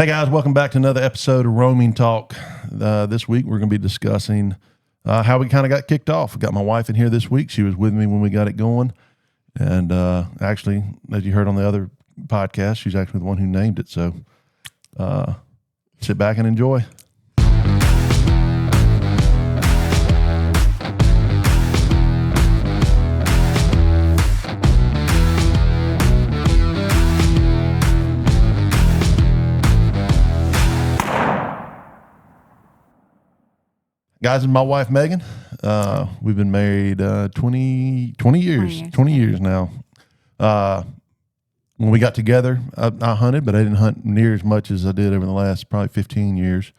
Hey guys, welcome back to another episode of Roaming Talk. This week we're going to be discussing how we kind of got kicked off. I got my wife in here this week. She was with me when we got it going. And actually, as you heard on the other podcast, she's actually the one who named it. So sit back and enjoy. Guys, and my wife, Megan, we've been married 20 years now. When we got together, I hunted, but I didn't hunt near as much as I did over the last probably 15 years.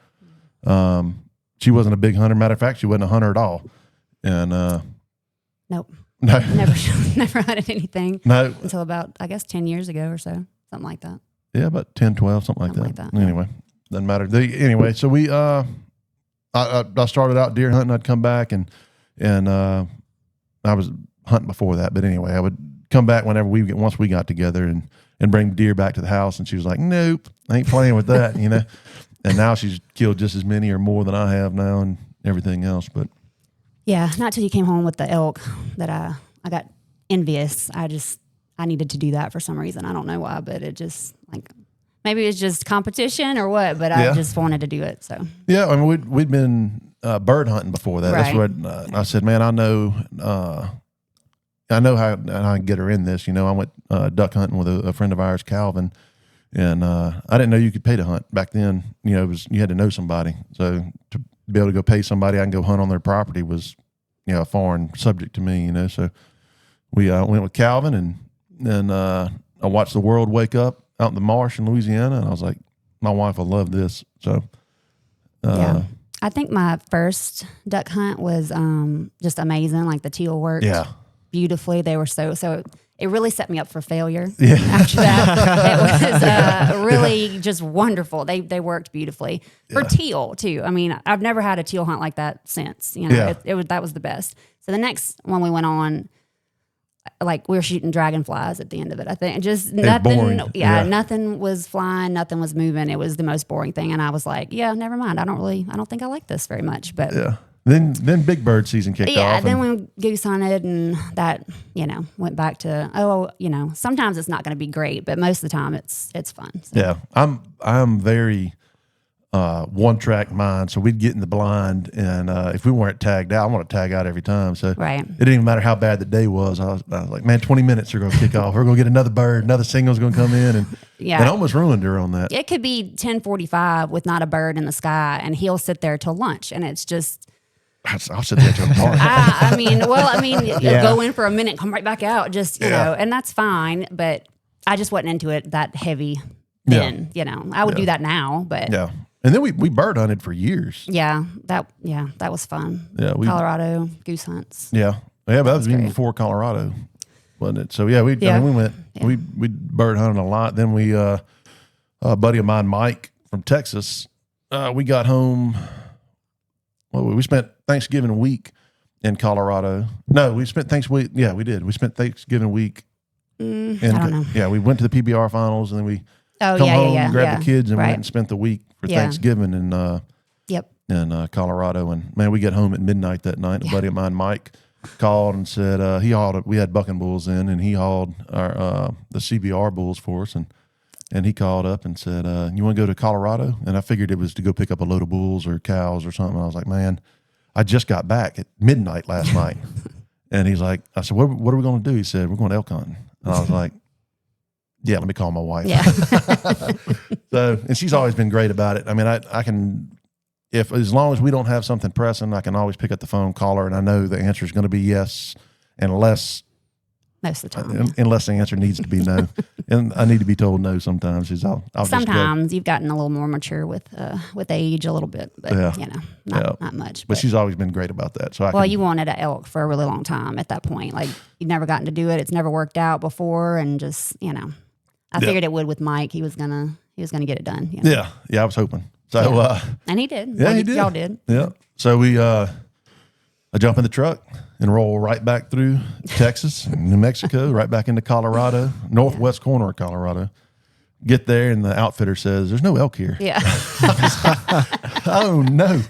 She wasn't a big hunter. Matter of fact, she wasn't a hunter at all. And Nope. No. Never hunted anything until about, I guess, 10 years ago or so, something like that. Yeah, about 10, 12, something like that. Anyway, doesn't matter. Anyway, so we... I started out deer hunting. I'd come back and I was hunting before that. But anyway, I would come back once we got together and bring deer back to the house. And she was like, nope, I ain't playing with that, you know. And now she's killed just as many or more than I have now and everything else. But yeah, not till you came home with the elk that I got envious. I needed to do that for some reason. I don't know why, but it just maybe it's just competition or what, but I just wanted to do it. So yeah, I mean we'd been bird hunting before that. Right. That's what I said. Man, I know how I can get her in this. You know, I went duck hunting with a friend of ours, Calvin, and I didn't know you could pay to hunt back then. You know, you had to know somebody. So to be able to go pay somebody, I can go hunt on their property was a foreign subject to me. You know, so we went with Calvin, and then I watched the world wake up out in the marsh in Louisiana, and I was like, my wife will love this. So yeah, I think my first duck hunt was just amazing. Like the teal worked beautifully. They were so it really set me up for failure. Yeah. After that, it was really just wonderful. They worked beautifully for teal too. I mean, I've never had a teal hunt like that since. You know, that was the best. So the next one we went on, like we were shooting dragonflies at the end of it. I think just nothing. Boring. Nothing was flying, nothing was moving. It was the most boring thing, and I was like, "Yeah, never mind. I don't think I like this very much." But yeah, then big bird season kicked off. Yeah, then we goose hunted, and that went back to sometimes it's not going to be great, but most of the time it's fun. So. Yeah, I'm very one track mind, so we'd get in the blind, and if we weren't tagged out, I want to tag out every time. So right. It didn't even matter how bad the day was. I was like, man, 20 minutes are going to kick off. We're going to get another bird, another single's going to come in, and and I almost ruined her on that. It could be 10:45 with not a bird in the sky, and he'll sit there till lunch, and it's just. I'll sit there till tomorrow. Go in for a minute, come right back out, just you know, and that's fine. But I just wasn't into it that heavy then. You know, I would do that now, but yeah. And then we bird hunted for years. Yeah, that was fun. Yeah, Colorado goose hunts. Yeah, but that was even before Colorado, wasn't it? So yeah, we went we bird hunted a lot. Then we a buddy of mine, Mike from Texas, we got home. Well, we spent Thanksgiving week in Colorado. No, we spent Thanksgiving. Yeah, we did. We spent Thanksgiving week. I don't know. Yeah, we went to the PBR finals, and then we come home, grabbed the kids, and went and spent the week for Thanksgiving in Colorado. And man, we get home at midnight that night. A buddy of mine, Mike, called and said we had bucking bulls in, and he hauled our the CBR bulls for us, and he called up and said, you want to go to Colorado? And I figured it was to go pick up a load of bulls or cows or something. I was like, man, I just got back at midnight last night. And he's like, I said, what are we going to do? He said, we're going elk hunting. And I was like, yeah, let me call my wife. Yeah. And she's always been great about it. I mean, I can, as long as we don't have something pressing, I can always pick up the phone, call her, and I know the answer is going to be yes, unless most of the time, unless the answer needs to be no. And I need to be told no sometimes. I'll sometimes you've gotten a little more mature with age a little bit, but not much. But she's always been great about that. So you wanted an elk for a really long time at that point. Like you've never gotten to do it. It's never worked out before, and just I figured it would with Mike. He was gonna get it done. You know? Yeah, I was hoping. So and he did. Yeah, he did. Y'all did. Yeah. So we I jump in the truck and roll right back through Texas, New Mexico, right back into Colorado, northwest corner of Colorado. Get there, and the outfitter says, "There's no elk here." Yeah. Oh no.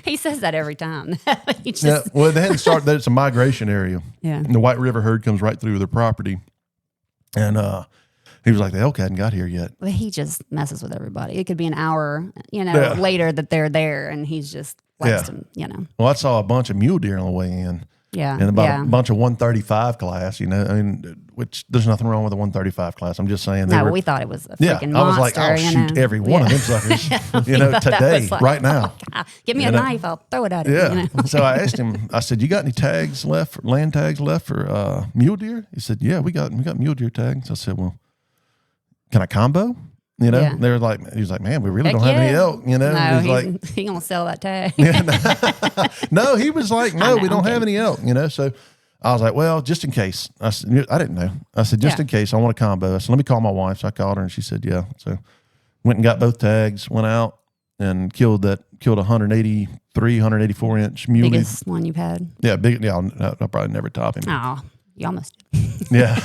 He says that every time. He just, Yeah, well, they hadn't started. It's a migration area. Yeah. And the White River herd comes right through their property, and he was like, "The elk hadn't got here yet." Well, he just messes with everybody. It could be an hour, later that they're there, and he's just likes them, Well, I saw a bunch of mule deer on the way in. Yeah. And about a bunch of 135 class, I mean, which there's nothing wrong with a 135 class. I'm just saying. We thought it was a freaking monster. I was like, I'll shoot every one of them suckers, today, right now. Give me a knife, I'll throw it at it. Yeah. So I asked him, I said, "You got any tags left, land tags left for mule deer?" He said, "Yeah, we got mule deer tags." I said, "Well, can I combo?" They were like, he was like, "Man, we really don't have any elk." No, he's like, he gonna sell that tag. No, he was like, "No, we don't have any elk." So I was like, "Well, just in case." I said, I didn't know. I said, "Just in case, I want a combo." I said, "Let me call my wife." So I called her, and she said, "Yeah." So went and got both tags, went out and killed a 183, 184 inch muley. Biggest one you've had. Yeah, big. Yeah, I'll probably never top him. Oh, you almost. Yeah.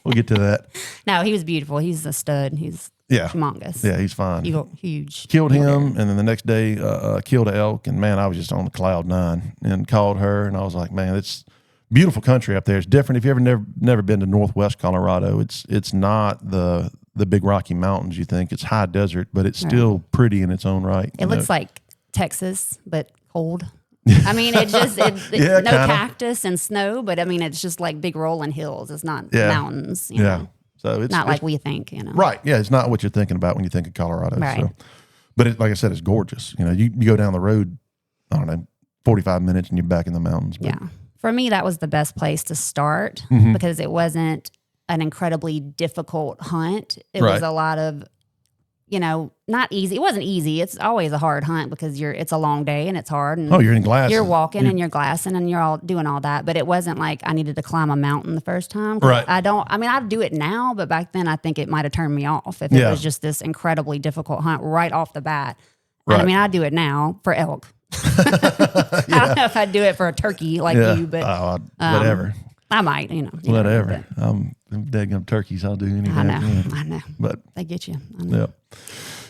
We'll get to that. No, he was beautiful. He's a stud. He's humongous. Yeah, he's fine. Huge. Killed him, and then the next day killed an elk. And man, I was just on the cloud nine and called her, and I was like, "Man, it's beautiful country up there. It's different. If you ever never been to Northwest Colorado, it's not the big Rocky Mountains. You think it's high desert, but it's still pretty in its own right. It looks like Texas, but cold. I mean, no kinda. cactus and snow, but I mean, it's just like big rolling hills. It's not mountains. You know? So it's not like we think, Right. Yeah. It's not what you're thinking about when you think of Colorado. Right. So, but like I said, it's gorgeous. You go down the road, I don't know, 45 minutes and you're back in the mountains. But. Yeah. For me, that was the best place to start because it wasn't an incredibly difficult hunt. It was a lot of, not easy. It wasn't easy. It's always a hard hunt because it's a long day and it's hard. And you're in glassing. You're walking and you're glassing and you're all doing all that. But it wasn't like I needed to climb a mountain the first time. Right. I do it now, but back then I think it might have turned me off if it was just this incredibly difficult hunt right off the bat. Right. I mean, I do it now for elk. I don't know if I'd do it for a turkey like you, but whatever. I might, whatever. I'm dead turkeys. I'll do anything. I know. But they get you. I know. Yeah.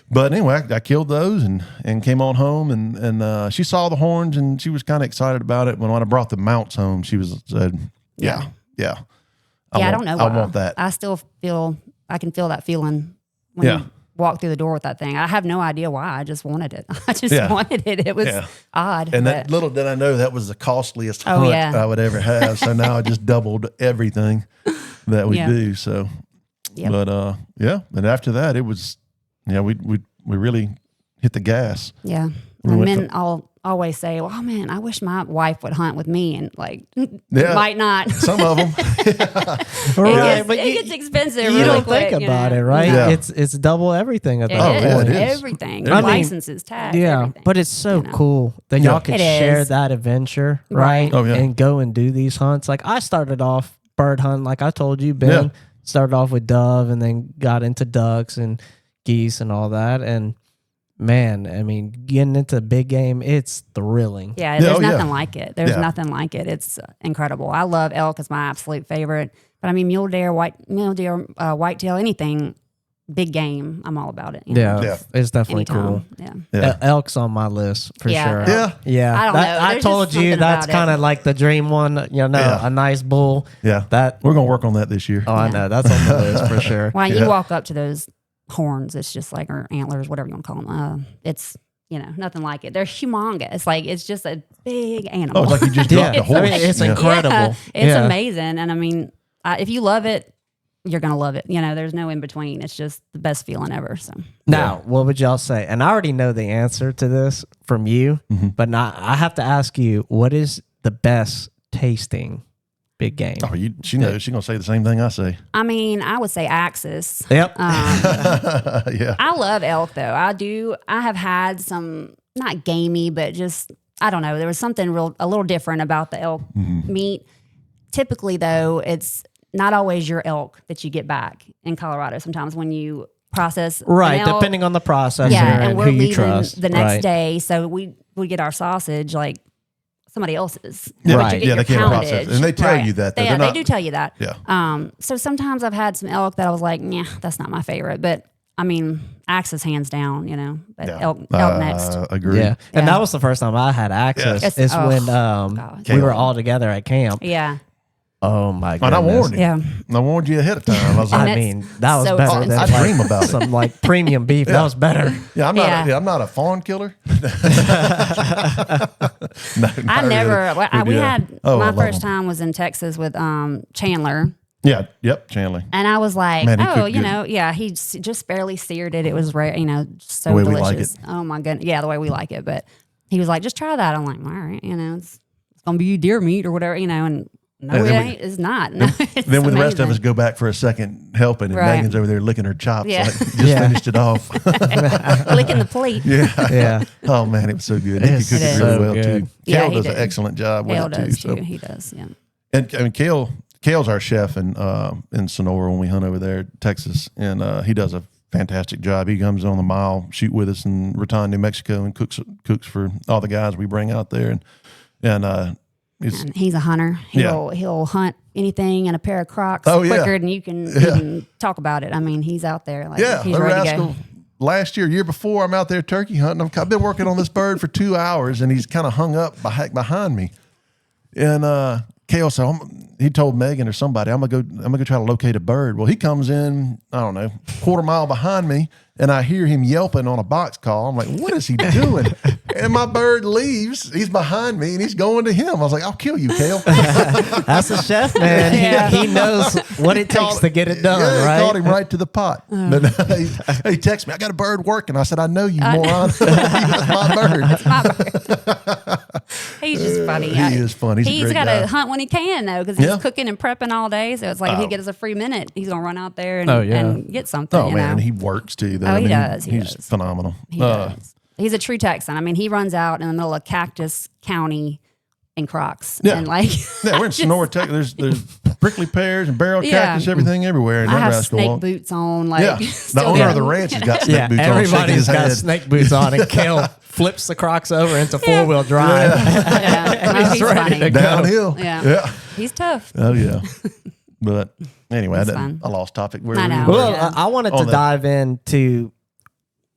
But anyway, I killed those and came on home and she saw the horns and she was kind of excited about it. When I brought the mounts home, she said, yeah. I don't know why. I want that. I still I can feel that feeling when you walk through the door with that thing. I have no idea why. I just wanted it. Wanted it. It was odd. And that little did I know that was the costliest hunt I would ever have. So now I just doubled everything that we do. So, but and after that it was, we really hit the gas. Yeah. And men always say, "Well, oh man, I wish my wife would hunt with me," and might not. Some of them, right? But it gets expensive. You really don't quick, think about it, right? Yeah. It's double everything at that point. point. It is. Everything, I mean, licenses, tags. Yeah, everything, but it's so cool that y'all can share that adventure, right? Oh, yeah. And go and do these hunts. Like I started off bird hunting, like I told you, Ben. Yeah. Started off with dove, and then got into ducks and geese and all that, and. Man, I mean, getting into big game, it's thrighting. Yeah, there's nothing like it. There's nothing like it. It's incredible. I love elk. It's my absolute favorite. But I mean, mule deer, whitetail, anything, big game. I'm all about it. It's definitely anytime. cool. Yeah. Elk's on my list for sure. Yeah. I don't know. I told you that's kind of like the dream one. A nice bull. Yeah, we're gonna work on that this year. Oh, I know that's on the list for sure. When you walk up to those horns, it's just like, or antlers, whatever you want to call them. It's nothing like it. They're humongous. Like it's just a big animal. Oh, it's like you just dropped a horse. I mean, it's incredible. Yeah, it's amazing. And I mean, if you love it, you're gonna love it. There's no in between. It's just the best feeling ever. So now, what would y'all say? And I already know the answer to this from you, but now I have to ask you, what is the best tasting big game? Oh, she knows. She's gonna say the same thing I say. I mean, I would say axis. Yep. Yeah. I love elk though. I have had some not gamey, but just I don't know. There was something a little different about the elk meat. Typically though, it's not always your elk that you get back in Colorado. Sometimes when you process right, an elk, depending on the processor and we're who you leaving trust. the next day, so we get our sausage like somebody else's. Yeah, But right. you get Yeah, your they can't process it. poundage. And they tell you that, though. They, They're they not- do tell you that. Yeah. So sometimes I've had some elk that I was like, yeah, that's not my favorite. But I mean, axis hands down, you know. But Yeah. elk next. Agree. Yeah. And Yeah. that was the first time I had access. Yes. It's Oh, when God. we were all together at camp. Yeah. Oh my And goodness. I warned you. Yeah. I warned you ahead of time. I was And like, I it's mean, that was so better than expensive. I dream about it. some like premium beef. That was better. yeah, Yeah. I'm not a fawn killer. I never. We had Oh, I my love first them. time was in Texas with Chandler, Yeah. Yep. Chandler. and I was like, Man, he oh, cooked you good. know, yeah, he just barely seared it. It was rare, you know, so The way we delicious. like it. Oh my goodness, yeah, the way we like it. But he was like, just try that. I'm like, all right, you know, it's gonna be deer meat or whatever, you know, and. No, Yeah, it then we- ain't. It's not. No, it's Then when the rest of us amazing. go back for a second helping, and Right. Megan's over there licking her chops, Yeah. like just Yeah. finished it off. licking the plate. yeah. Yeah. Oh man, it was so good. It He is could cook it so really well good. too. Yeah, Kale he does an did. excellent job with Kale it too. does So. too. He does. Yeah. And I mean, Kale's our chef in Sonora when we hunt over there, Texas, and he does a fantastic job. He comes on the mile, shoot with us in Raton, New Mexico, and cooks for all the guys we bring out there, and it's And he's a hunter. He'll hunt anything in a pair of Crocs Oh, yeah. quicker than you can even talk about it. I mean, he's out there. Like, yeah, he's the ready to rascal. go. Last year before, I'm out there turkey hunting. I've been working on this bird for 2 hours, and he's kind of hung up behind me. And Kale said, he told Megan or somebody, I'm gonna go try to locate a bird. Well, he comes in, I don't know, quarter mile behind me, and I hear him yelping on a box call. I'm like, what is he doing? And my bird leaves. He's behind me, and he's going to him. I was like, I'll kill you, Kale. That's the chef, man. Yeah. He knows what it takes to get it done, Yeah, right? He called him right to the pot. But he texted me, I got a bird working. I said, I know you, moron. That's my bird. He's just funny. He is fun. He's a He's great got guy. to hunt when he can, though, because he's Yeah. cooking and prepping all day. So it's like if he gets a free minute, he's going to run out there and, Oh, yeah. and get something. Oh, you man, know? he works too. Though. Oh, I he mean, does. He he's does. phenomenal. He does. He's a true Texan. I mean, he runs out in the middle of Cactus County in Crocs. Yeah. And like, Yeah, we're in Sonora, Texas. There's prickly pears and barrel Yeah. cactus, everything everywhere. And I that have rascal snake walk- boots on. Like, Yeah, the still owner of getting- the ranch has got snake Yeah, boots on, shaking everybody's his got head. snake boots on, and Kale flips the Crocs over into four-wheel drive. Yeah. No, he's ready funny. to go. Downhill. Yeah. He's tough. Oh, yeah. But anyway, It's fun. I lost topic. Where I were you? know. Well, Yeah. I wanted On to the- dive into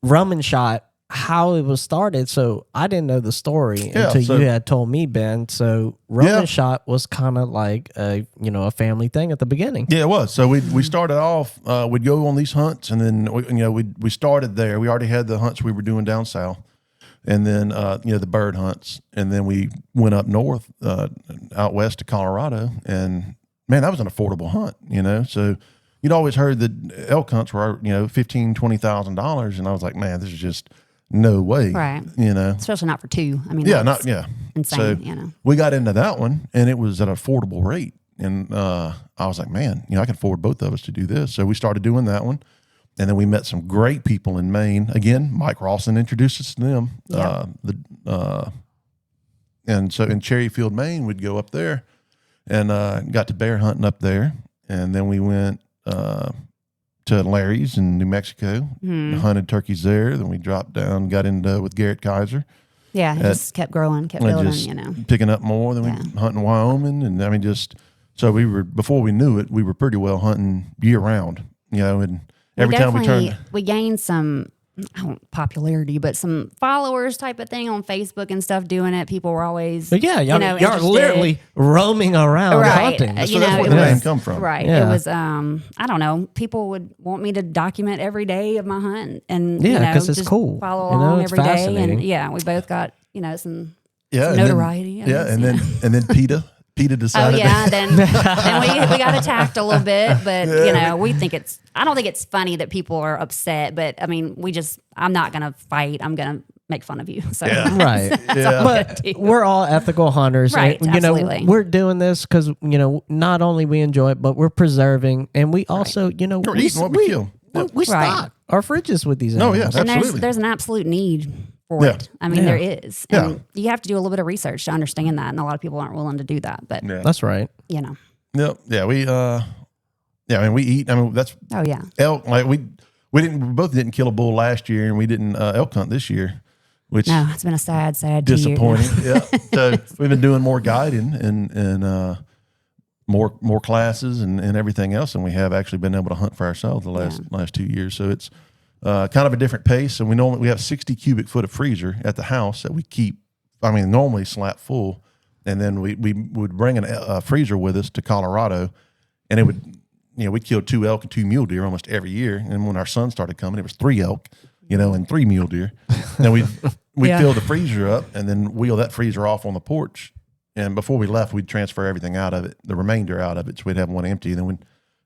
Rum and Shot, how it was started. So I didn't know the story Yeah, until so- you had told me, Ben. So Rum Yeah. and Shot was kind of like a family thing at the beginning. Yeah, it was. So we started off. We'd go on these hunts, and then we started there. We already had the hunts we were doing down south, and then the bird hunts, and then we went up north, out west to Colorado, and man, that was an affordable hunt. So you'd always heard that elk hunts were $15,000-$20,000, and I was like, man, this is just no way. Right. Especially not for two. I mean, Yeah, that's So insane. we got into that one, and it was at an affordable rate. And I was like, man, I can afford both of us to do this. So we started doing that one. And then we met some great people in Maine. Again, Mike Rawson introduced us to them. Yeah. And so in Cherryfield, Maine, we'd go up there and got to bear hunting up there. And then we went to Larry's in New Mexico, hunted turkeys there. Then we dropped down, got into with Garrett Kaiser. Yeah, it just kept growing, kept building, Just picking up more. Then we hunting Wyoming, and I mean, so we were, before we knew it, we were pretty well hunting year round. And every time we turned, we gained some popularity, but some followers type of thing on Facebook and stuff doing it. People were always, But yeah, you're interested. literally roaming around Right. hunting. so that's where the name come from. Right. Yeah. It was, I don't know. People would want me to document every day of my hunt and, Yeah, 'cause it's just cool. follow You know, along it's every day. fascinating. And yeah, we both got, some yeah, and notoriety. I Then, guess, and then PETA Oh decided. yeah, then we got attacked a little bit, but we think I don't think it's funny that people are upset, but I mean, I'm not gonna fight. I'm gonna make fun of you. So Right. Yeah. But we're all ethical hunters. Right, And, absolutely. we're doing this because, not only we enjoy it, but we're preserving. And we also, We're eating what we kill. We Right. stock our fridges with these Oh, animals. yeah. and Absolutely. there's an absolute need for Yeah. it. I mean, Yeah. there is, and Yeah. you have to do a little bit of research to understand that, and a lot of people aren't willing to do that. But Yeah. That's right. Yep. Yeah. We I mean, we eat. I mean, that's oh yeah, elk. Like we both didn't kill a bull last year, and we didn't elk hunt this year. which No, it's been a sad 2 years. disappointing. Yeah. So we've been doing more guiding and more classes and everything else than we have actually been able to hunt for ourselves the last 2 years. So it's kind of a different pace. And we have 60 cubic foot of freezer at the house that we keep. I mean, normally slap full, and then we would bring a freezer with us to Colorado, and it would, we killed 2 elk and 2 mule deer almost every year. And when our son started coming, it was 3 elk, and 3 mule deer. And we fill the freezer up and then wheel that freezer off on the porch. And before we left, we'd transfer everything out of it, the remainder out of it. So we'd have one empty, and then we'd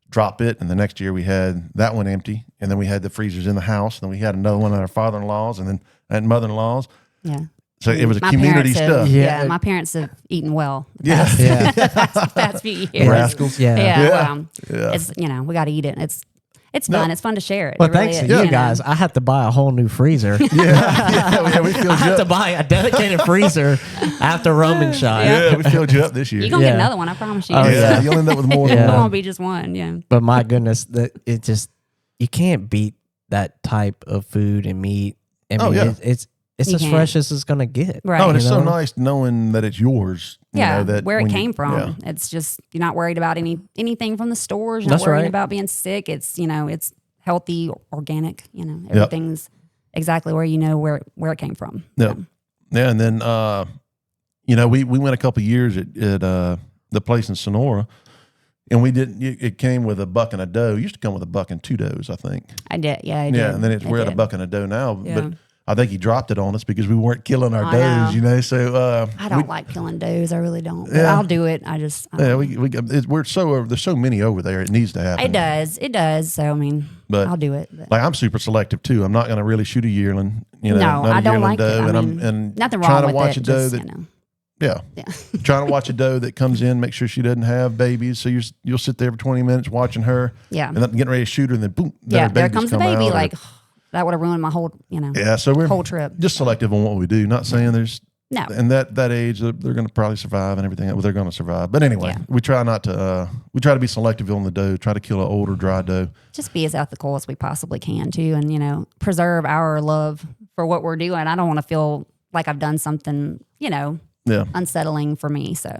drop it. And the next year we had that one empty, and then we had the freezers in the house. And then we had another one at our father-in-law's and then at mother-in-law's. Yeah. So it was a My community parents have- stuff. Yeah, my parents have eaten well. Yeah. Past few years. Rascals. Yeah. It's we got to eat it. It's fun. It's fun to share it. Well, It really thanks to is, you guys, I had to buy a whole new freezer. We filled I you had to up. buy a dedicated freezer after roaming shot. Yeah, we filled you up this year. You're going to Yeah. get another one, I promise you. Oh, Yeah, you'll end up with more than It Yeah. one. won't be just one. Yeah. But my goodness, you can't beat that type of food and meat. I mean, Oh, yeah. it's You as can't. fresh as it's gonna get. Right. Oh, and it's You so know? nice knowing that it's yours. Yeah, that where it when you- came from. yeah. It's just you're not worried about anything from the stores. You're That's not worried right. about being sick. It's it's healthy, organic. Everything's exactly where where it came from. Yep. Yeah, and then we went a couple of years at the place in Sonora, and we didn't. It came with a buck and a doe. It used to come with a buck and 2 does, I think. I did. Yeah, I did. Yeah, and then we're at a did. buck and a doe now, Yeah. but I think he dropped it on us because we weren't killing our I does, know. So I don't like killing does. I really don't. But Yeah. I'll do it. I just. I yeah, don't. we're so there's so many over there. It needs to happen. It does. It does. So I mean, But- I'll do it. But. Like I'm super selective too. I'm not going to really shoot a yearling. No, not a I don't yearling like it. doe, I and mean, I'm nothing trying wrong to with watch it. a doe Just, that trying to watch a doe that comes in, make sure she doesn't have babies. So you'll sit there for 20 minutes watching her, Yeah. and then getting ready to shoot her, and then boom, Yeah, her there babies comes the come baby. out, or- Like that would have ruined my whole, yeah. So we're whole trip. just selective on what we do. Not saying there's No. and that age they're going to probably survive and everything. Well, they're going to survive, but anyway, Yeah. we try not to. We try to be selective on the doe. Try to kill an older dry doe. Just be as ethical as we possibly can too, and preserve our love for what we're doing. I don't want to feel like I've done something, Yeah, unsettling for me. So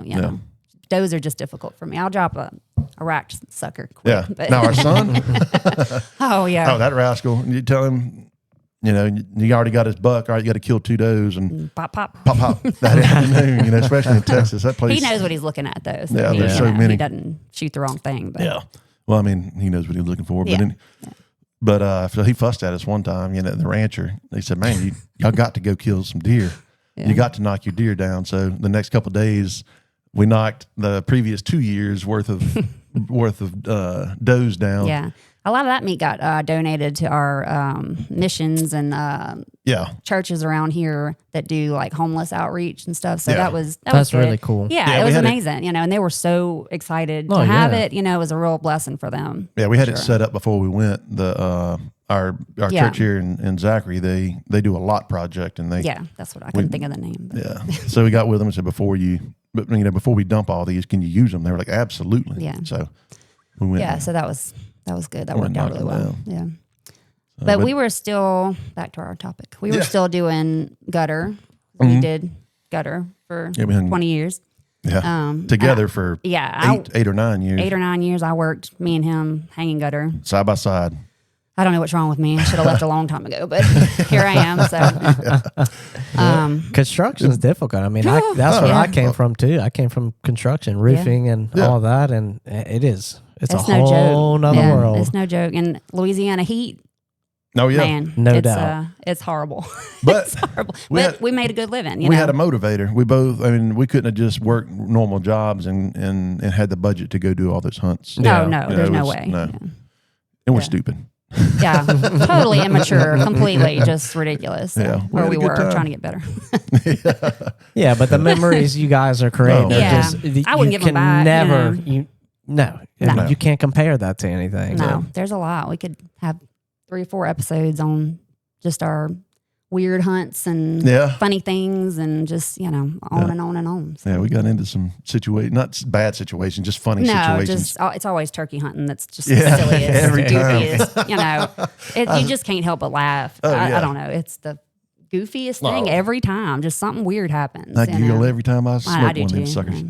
does are just difficult for me. I'll drop a racked sucker quick. yeah. But, Now our son. oh yeah. Oh, that rascal! You tell him, you already got his buck. All right, you got to kill 2 does and Pop. pop that afternoon. Especially in Texas, that place. He knows what he's looking at though. So Yeah, he, there's so many. He doesn't shoot the wrong thing. But Yeah. Well, I mean, he knows what he was looking for. But Yeah. so he fussed at us one time. The rancher. They said, "Man, y'all got to go kill some deer. Yeah. You got to knock your deer down." So the next couple of days, we knocked the previous 2 years worth of does down. Yeah. A lot of that meat got donated to our missions and Yeah. churches around here that do like homeless outreach and stuff. So Yeah. that was That's good. really cool. Yeah, Yeah, it we was had it- amazing, and they were so excited Oh, to have yeah. it. It was a real blessing for them. Yeah, we had it Sure. set up before we went. The our Yeah. church here in Zachary, they do a lot project, and they Yeah, that's what I couldn't think of the name. But yeah. So we got with them and said before we dump all these, can you use them? They were like, absolutely. Yeah. So we went. yeah, so that was good. That Went worked out knocked really it well. down. Yeah. So, But we were still back to our topic. We were Yeah. still doing gutter. We did gutter for Yeah, we hung- 20 years. yeah together for Yeah, 8 or 9 years, 8 or 9 years. I worked, me and him, hanging gutter. side by side. I don't know what's wrong with me. I should have left a long time ago, but here I am. So, Construction is difficult. I mean, that's where I came from too. I came from construction, roofing, and Yeah. all that, and it is. It's a it's no whole joke. nother Yeah, world. It's no joke. And Louisiana heat, Oh yeah, man, No it's, doubt. It's horrible. but It's horrible. we But had- we made a good living. we had a motivator. We both. I mean, we couldn't have just worked normal jobs and had the budget to go do all those hunts. no, Yeah. no, You know, there's it no was- way. no. And we're Yeah. stupid. Yeah, totally immature, completely just ridiculous. So, Yeah, we where had we a good were time. trying to get better. Yeah, but the memories you guys are creating, Oh, are yeah. just, I wouldn't you give them can back, never, No. you can't compare that to anything. No, there's a lot. We could have 3 or 4 episodes on just our weird hunts and Yeah. funny things and just, on and on and on. So. Yeah, we got into some not bad situations, just funny No, situations. just it's always turkey hunting. That's just Yeah, the silliest, every time. goofiest. You just can't help but laugh. Oh, I yeah. don't know. It's the goofiest thing every time. Just something weird happens. I giggle every time I smoke one of them suckers.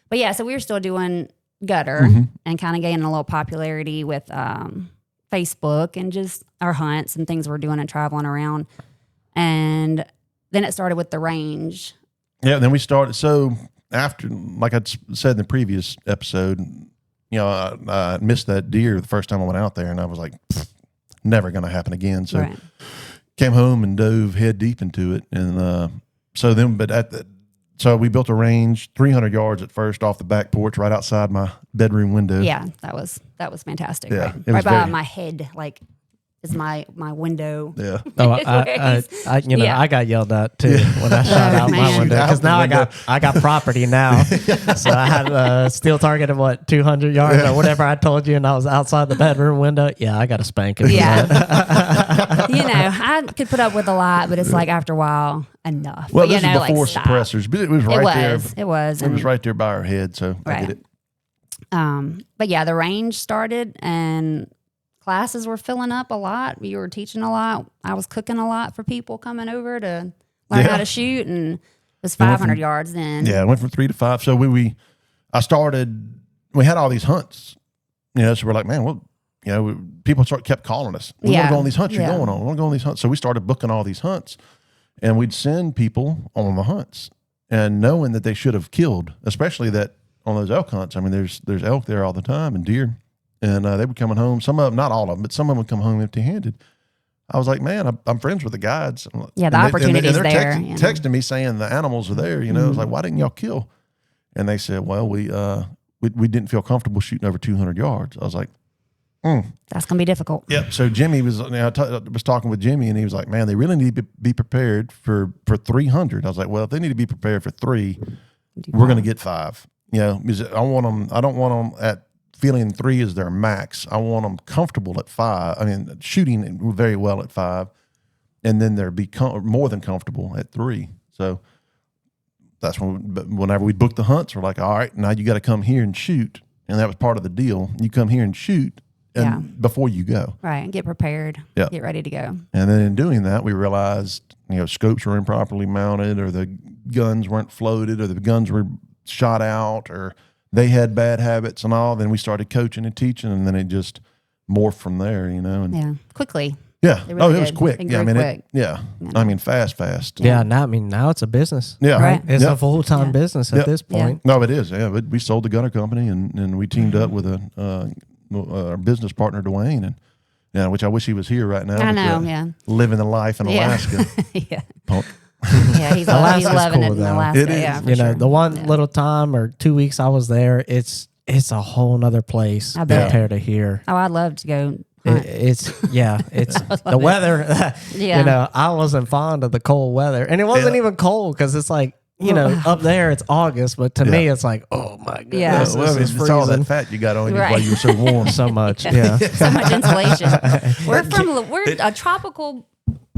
But yeah, so we were still doing gutter and kind of gaining a little popularity with Facebook and just our hunts and things we're doing and traveling around. And then it started with the range. Yeah, then we started. So after, like I said in the previous episode, I missed that deer the first time I went out there, and I was like, never going to happen again. So came home and dove head deep into it. And so we built a range 300 yards at first off the back porch right outside my bedroom window. Yeah, that was fantastic. Yeah, right by my head, like is my window. Yeah. Oh, I got yelled at too when I shot out my window because now I got property now. So I had a steel target of 200 yards or whatever I told you, and I was outside the bedroom window. Yeah, I got a spanking. Yeah. I could put up with a lot, but it's like after a while, enough. Well, but, this was before suppressors, but it was right there. It was. It was right there by our head, so I get it. But yeah, the range started and classes were filling up a lot. You were teaching a lot. I was cooking a lot for people coming over to learn how to shoot, and it was 500 yards then. Yeah, I went from 3 to 5. So we had all these hunts, so we're like, man, well, people kept calling us. We want to go on these hunts you're going on. We want to go on these hunts. So we started booking all these hunts, and we'd send people on the hunts, and knowing that they should have killed, especially that on those elk hunts. I mean, there's elk there all the time and deer. And they were coming home. Some of them, not all of them, but some of them would come home empty-handed. I was like, man, I'm friends with the guides. Yeah, the opportunity's there. Texting me saying the animals are there. I was like, why didn't y'all kill? And they said, well, we didn't feel comfortable shooting over 200 yards. I was like, that's gonna be difficult. Yeah. So Jimmy was, I was talking with Jimmy, and he was like, man, they really need to be prepared for 300. I was like, well, if they need to be prepared for 3, we're going to get 5. Because I don't want them at feeling 3 is their max. I want them comfortable at 5. I mean, shooting very well at 5, and then they're more than comfortable at 3. So that's whenever we booked the hunts, we're like, all right, now you got to come here and shoot, and that was part of the deal. You come here and shoot, before you go, right, and get prepared, get ready to go. And then in doing that, we realized scopes were improperly mounted, or the guns weren't floated, or the guns were shot out, or they had bad habits and all. Then we started coaching and teaching, and then it just morphed from there, And quickly. Yeah. It was quick. Quick. I mean, fast. Yeah. Now it's a business. Yeah. Right. It's a full-time business at this point. Yeah. No, it is. Yeah. But we sold the gunner company, and we teamed up with our business partner, Dwayne, and which I wish he was here right now. I know. Living the life in Alaska. Yeah. Punk. Yeah, he's loving it in Alaska. It is. Yeah, sure. The one little time or 2 weeks I was there, it's a whole nother place compared to here. Oh, I'd love to go. It's the weather. I wasn't fond of the cold weather, and it wasn't even cold because it's like up there it's August, but to me it's like, oh my goodness, Yeah. It's all that fat you got on you while you were so warm. so much. Yeah, so much insulation. We're a tropical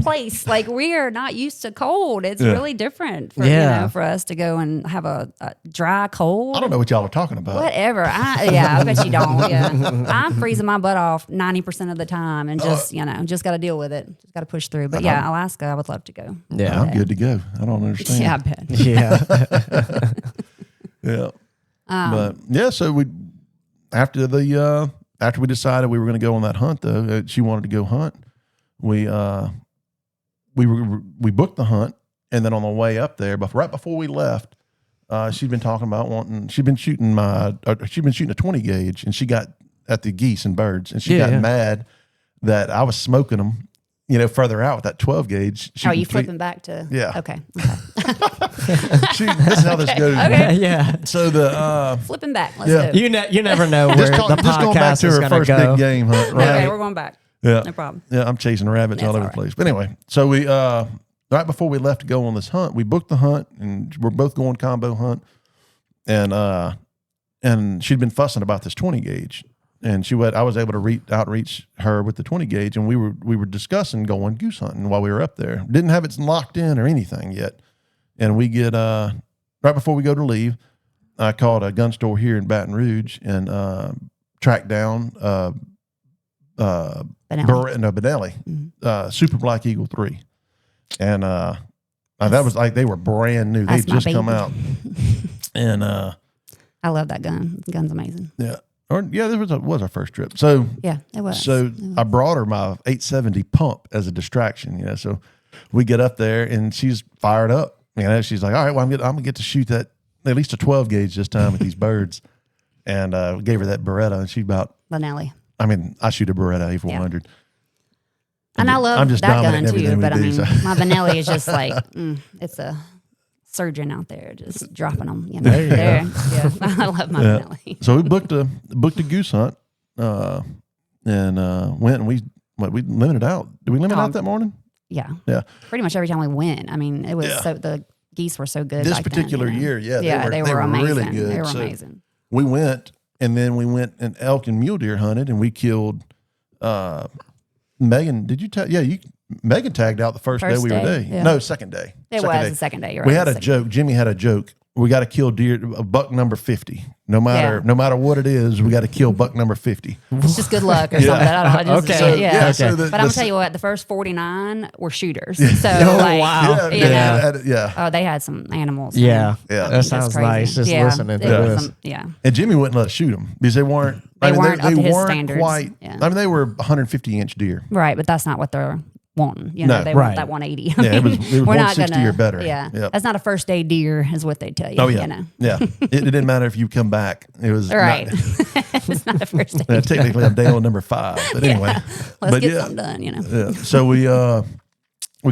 place. Like, we are not used to cold. It's really different for us to go and have a dry cold. I don't know what y'all are talking about. Whatever. I bet you don't. Yeah. I'm freezing my butt off 90% of the time, and just got to deal with it. Just got to push through. But Alaska, I would love to go. Yeah. I'm good to go. I don't understand. Yeah, I bet. Yeah. But so after we decided we were going to go on that hunt, though, she wanted to go hunt. We booked the hunt, and then on the way up there, but right before we left, she'd been talking about she'd been shooting a 20 gauge, and she got at the geese and birds, and she got mad that I was smoking them, further out with that 12 gauge. Are you flipping back to? Yeah. Okay. This is how this goes. Okay. Yeah. So flipping back. Let's go. You never know where the podcast is going to go. Big game hunt, right? Okay, we're going back. Yeah. No problem. Yeah, I'm chasing rabbits all over the place. But anyway, so we right before we left to go on this hunt, we booked the hunt, and we're both going combo hunt. And she'd been fussing about this 20 gauge. And I was able to outreach her with the 20 gauge, and we were discussing going goose hunting while we were up there. Didn't have it locked in or anything yet. And we get right before we go to leave, I called a gun store here in Baton Rouge and tracked down Benelli, Super Black Eagle 3. And that was like they were brand new. They'd just come out. And I love that gun. The gun's amazing. Yeah. This was our first trip. So yeah, it was. So I brought her my 870 pump as a distraction, So we get up there and she's fired up. She's like, all right, well, I'm gonna get to shoot that at least a 12 gauge this time with these birds. And we gave her that Beretta, and she about Benelli. I shoot a Beretta A400. Yeah. And I love that gun too, but my Benelli is just like it's a surgeon out there just dropping them. There. Yeah, I love my Benelli. So we booked a goose hunt, and went and we limited out. Did we limit out that morning? Yeah. Yeah. Pretty much every time we went. I mean, it was the geese were so good. This particular year, they were amazing. Really good. They were amazing. We went, and then we went and elk and mule deer hunted, and we killed. Megan, did you tag? Yeah, Megan tagged out the first day we were there. Yeah. No, second day. It was the second day. You're we right. had a joke. Jimmy had a joke. We got to kill deer, buck number 50. No matter what it is, we got to kill buck number 50. It's just good luck or something. I just, okay. But I'm gonna tell you what, the first 49 were shooters. So wow. They had some animals. Yeah. Yeah. That sounds nice. Just listening to this. And Jimmy wouldn't let us shoot them because they weren't. They weren't up to his standards. Quite. Yeah. I mean, they were 150-inch deer. Right, but that's not what they're wanting. They want that 180. It was 160 or better. Yeah. Yep. That's not a first day deer, is what they tell you. Oh, yeah. Yeah. It didn't matter if you come back. It was right. It's not a first day. Technically, I'm day on number 5. But anyway. Let's get something done, Yeah. So we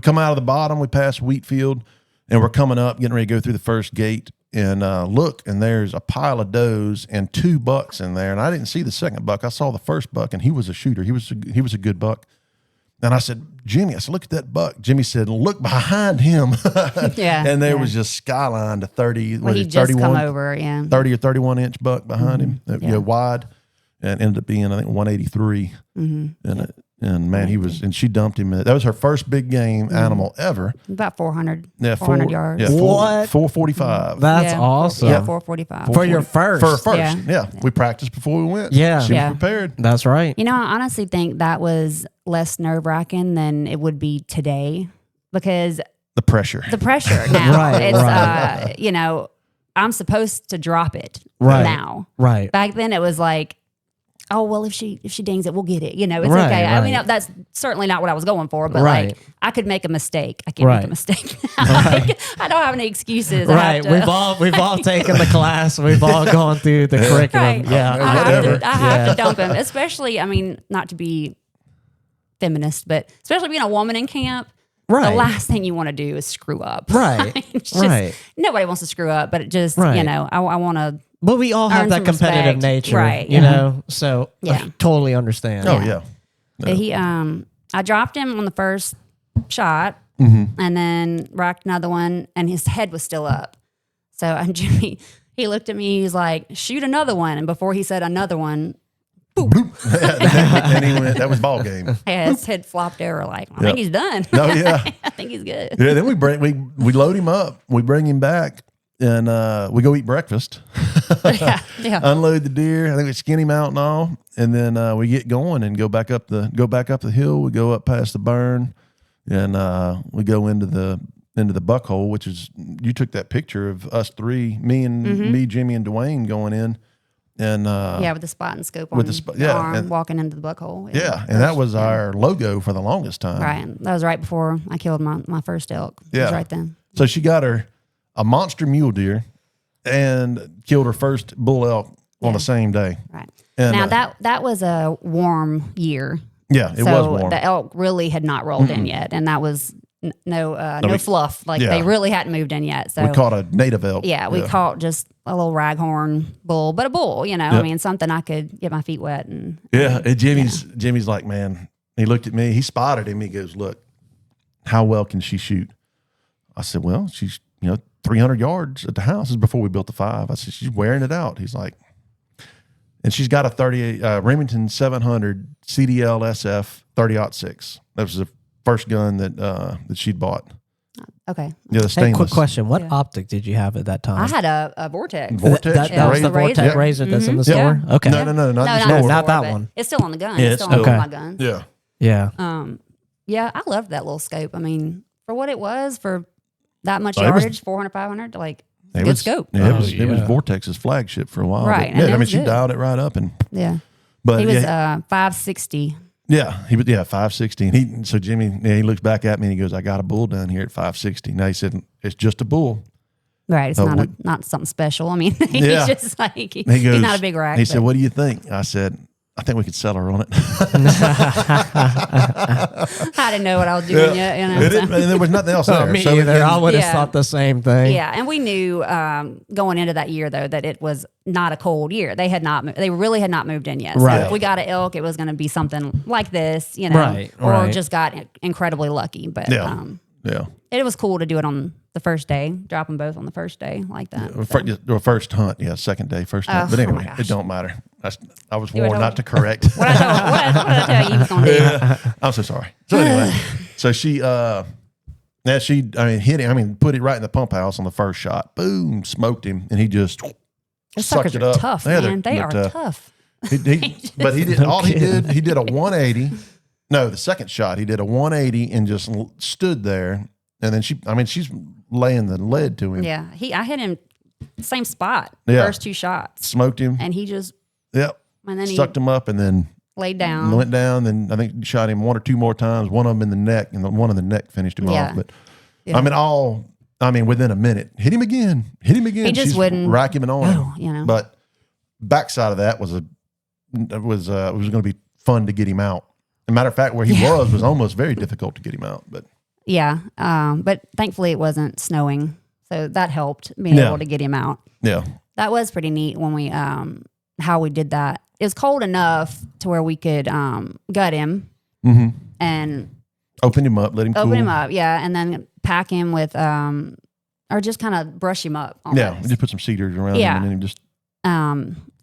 come out of the bottom, we pass wheat field, and we're coming up, getting ready to go through the first gate. And look, and there's a pile of does and 2 bucks in there. And I didn't see the second buck. I saw the first buck, and he was a shooter. He was a good buck. And I said, Jimmy, look at that buck. Jimmy said, look behind him. And there was just skyline to 30, he just 31, come over, 30 or 31 inch buck behind him, wide, and ended up being, I think, 183. And man, he was, and she dumped him. That was her first big game animal ever. About 400, 400 yards. Yeah, what? 445. That's awesome. Yeah, 445. For your first. For a first. Yeah. We practiced before we went. Yeah. She was prepared. That's right. I honestly think that was less nerve-wracking than it would be today because the pressure now. It's, I'm supposed to drop it now. Right. Back then it was like, oh, well, if she dings it, we'll get it. It's okay. I mean, that's certainly not what I was going for, but like I could make a mistake. I can't make a mistake. I don't have any excuses. Right. We've all taken the class. We've all gone through the curriculum. Right. Yeah. I have to dump him, especially, not to be feminist, but especially being a woman in camp. Right. The last thing you want to do is screw up. Right. Nobody wants to screw up, but it just, I want to. But we all have that competitive nature, right? So I totally understand. Oh yeah. He, I dropped him on the first shot, and then racked another one, and his head was still up. So and Jimmy, he looked at me. He's like, "Shoot another one." And before he said another one, boop. And he went. That was ball game. Yeah, his head flopped over. Like, I think he's done. Oh yeah. I think he's good. Yeah. Then we load him up. We bring him back. And we go eat breakfast, unload the deer. I think we skin him out and all, and then we get going and go back up the hill. We go up past the burn, and we go into the buck hole, which is, you took that picture of us three, me, Jimmy, and Dwayne going in, and with the spot and scope on the arm, and walking into the buck hole. And that was our logo for the longest time. Right, that was right before I killed my first elk. It was right then. So she got a monster mule deer and killed her first bull elk on the same day. Right. And, now that was a warm year. Yeah, it was warm. The elk really had not rolled in yet, and that was no fluff. Like they really hadn't moved in yet. So we caught a native elk. Yeah, we caught just a little raghorn bull, but a bull. Something I could get my feet wet and. And Jimmy's like, man. He looked at me. He spotted him. He goes, "Look, how well can she shoot?" I said, "Well, she's 300 yards at the house." This is before we built the 5. I said, "She's wearing it out." He's like, and she's got a 38 Remington 700 CDL SF 30-06. That was the first gun that she'd bought. Okay. Yeah, the stainless. Quick question: what optic did you have at that time? I had a Vortex. Vortex. That was the Vortex Razor that's in the store. Okay. No, not that one. It's still on the gun. Yeah, it's still on my gun. Yeah. Yeah. Yeah, I loved that little scope. I mean, for what it was for that much yardage, 400, 500, like good scope. Yeah, it was Vortex's flagship for a while. Right. Yeah, I mean, she dialed it right up. But he was 560. Yeah, he was 560. And so Jimmy, he looks back at me and he goes, "I got a bull down here at 560." Now he said, "It's just a bull." Right. It's not something special. I mean, he's just like, he's not a big rack. He said, "What do you think?" I said, "I think we could sell her on it." I didn't know what I was doing yet. You know, and there was nothing else there. Me either. I would have thought the same thing. Yeah, and we knew going into that year though that it was not a cold year. They really had not moved in yet. So if we got an elk, it was going to be something like this, you know, or just got incredibly lucky. But it was cool to do it on the first day, drop them both on the first day like that. First hunt, second day, first hunt. But anyway, it don't matter. I was warned not to correct. What did I tell you was going to do? I'm so sorry. So anyway, so she hit him. I mean, put it right in the pump house on the first shot. Boom, smoked him, and he just sucked it up. Tough, man. They are tough. But he did he did a 180. No, the second shot he did a 180 and just stood there. And then she's laying the lead to him. Yeah, I hit him same spot. First two shots, smoked him, and he just and then sucked him up, and then laid down, went down. Then I think shot him one or two more times. One of them in the neck, and the one in the neck finished him off. But within a minute, hit him again. He just wouldn't rack him and on him. You know. But backside of that was it was going to be fun to get him out. As a matter of fact, where he was almost very difficult to get him out, but. Yeah, but thankfully it wasn't snowing, so that helped being able to get him out. Yeah, that was pretty neat when we how we did that. It was cold enough to where we could gut him and open him up, let him cool. and then pack him with or just kind of brush him up. Almost. Yeah, just put some cedars around him and then just.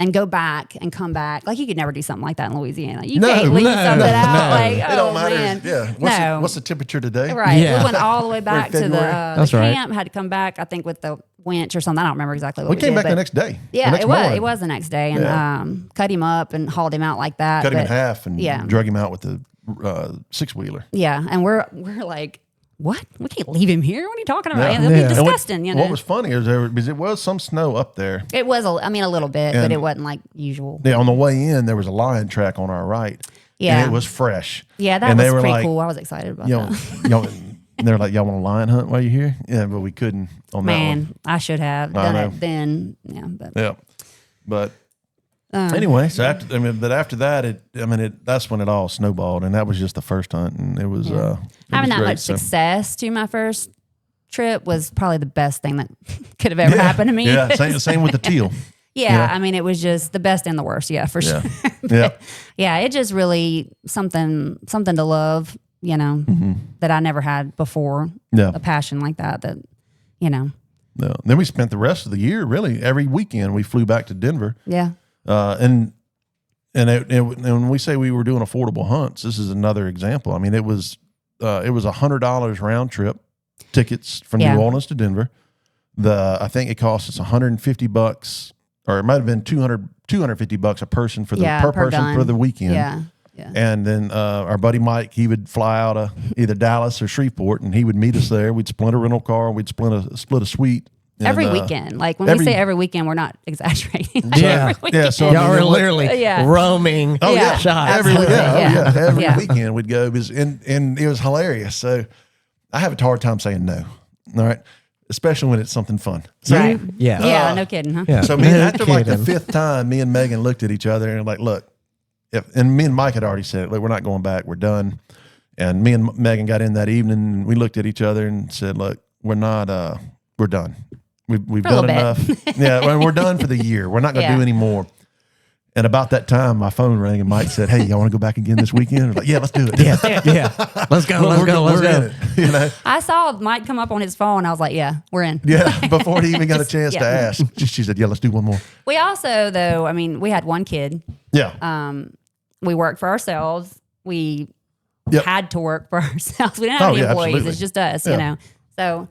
And go back and come back. Like you could never do something like that in Louisiana. You can't leave something out. Like, it don't matter. Man. Yeah. What's the temperature today? Right. Yeah. We went all the way back to the camp. Had to come back, I think, with the winch or something. I don't remember exactly what we came did, back the next day. Yeah, it was the next day. And cut him up and hauled him out like that. Cut him in half and drug him out with the 6-wheeler. Yeah. And we're like, what? We can't leave him here. What are you talking about? It'll be disgusting. What was funny is because it was some snow up there. It was, a little bit, but it wasn't like usual. Yeah, on the way in, there was a lion track on our right. Yeah. And it was fresh. Yeah, that was pretty cool. I was excited about that. And they're like, y'all want a lion hunt while you're here? Yeah, but we couldn't on that one. Man, I should have done it then. Yeah, but anyway, so after that, that's when it all snowballed, and that was just the first hunt, and it was having that much success to my first trip was probably the best thing that could have ever happened to me. Yeah, same with the teal. I mean, it was just the best and the worst. Yeah, for sure. It just really something to love. That I never had before. A passion like that. No. Then we spent the rest of the year really every weekend. We flew back to Denver. Yeah. And when we say we were doing affordable hunts, this is another example. I mean, it was $100 round trip tickets from New Orleans to Denver. I think it cost us $150, or it might have been $250 a person for per person gun. For the weekend. Yeah. And then our buddy Mike, he would fly out of either Dallas or Shreveport, and he would meet us there. We'd split a rental car. We'd split a suite. Every weekend. Like when we say every weekend, we're not exaggerating. Like so y'all were literally roaming. Oh yeah, shots. Every weekend we'd go, and it was hilarious. So I have a hard time saying no. All right, especially when it's something fun. So, no kidding, huh? Yeah. So after like the 5th time, me and Megan looked at each other and like, look, and me and Mike had already said, look, we're not going back. We're done. And me and Megan got in that evening, and we looked at each other and said, look, we're not. We're done. We've done enough. We're done for the year. We're not going to do any more. And about that time, my phone rang, and Mike said, "Hey, y'all want to go back again this weekend?" I was like, "Yeah, let's do it." Let's go. I saw Mike come up on his phone. I was like, "Yeah, we're in." Yeah, before he even got a chance to ask, she said, "Yeah, let's do one more." We also, though, we had one kid. Yeah. We worked for ourselves. We had to work for ourselves. We didn't have any employees. Absolutely. It's just us, So,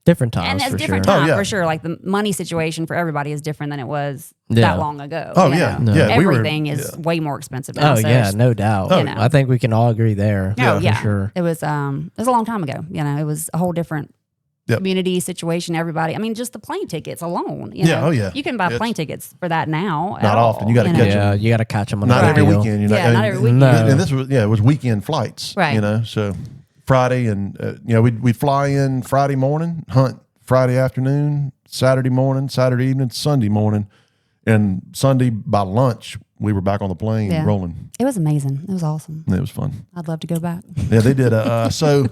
Different times, and it's for different sure. time yeah. for sure. Like the money situation for everybody is different than it was Yeah. that long ago. Oh, you yeah. know? Yeah, we were- Everything is way more expensive now. Oh, so yeah, it's- no doubt. you know. I think we can all agree there. Oh, yeah. For sure. It was a long time ago. You know, it was a whole different Yep. community situation. Everybody, I mean, just the plane tickets alone. You Yeah, know, oh, yeah. you can buy It's- plane tickets for that now. Not at all, often. You gotta know? catch 'em. Yeah, you got to catch them on Not the every deal. weekend, you know. Yeah, not every weekend. No. And this was it was weekend flights, Right. You know, so Friday and we fly in Friday morning, hunt Friday afternoon, Saturday morning, Saturday evening, Sunday morning, and Sunday by lunch we were back on the plane Yeah. rolling. It was amazing. It was awesome. And it was fun. I'd love to go back. Yeah, they did. So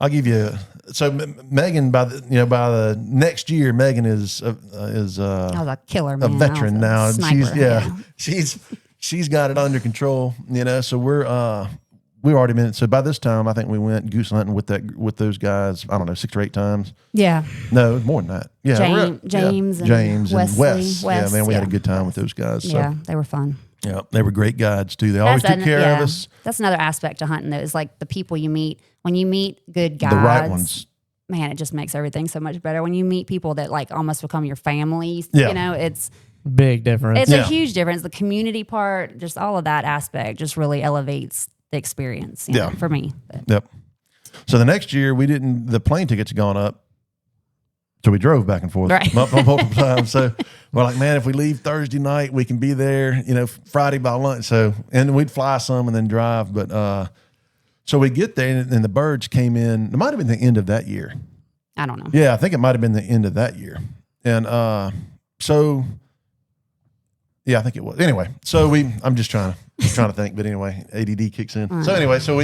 I'll give you. So Megan, by the next year, Megan is I was a killer, a man. veteran I now. was a And sniper, she's got it under control. You know, so we've already been. So by this time, I think we went goose hunting with those guys. I don't know, 6 or 8 times. Yeah. No, it was more than that. Yeah, James and James and Wesley, Wes. Yeah, man, we had a yeah. good time with those guys. So Yeah, they were fun. yeah, they were great guides too. They always took care of us. That's another aspect to hunting, though, is like the people you meet. When you meet good guides, The right ones. man, it just makes everything so much better. When you meet people that like almost become your family, Yeah. you know, it's Big difference. a huge difference. The community part, just all of that aspect just really elevates the experience, you know, for me. But, Yep. So the next year the plane tickets had gone up. So we drove back and forth Right. multiple times. So we're like, man, if we leave Thursday night, we can be there, Friday by lunch. So, and we'd fly some and then drive. But, so we get there and the birds came in. It might've been the end of that year. I don't know. Yeah. I think it might've been the end of that year. And, so yeah, I think it was. Anyway, so I'm just trying to think, but anyway, ADD kicks in. So anyway, so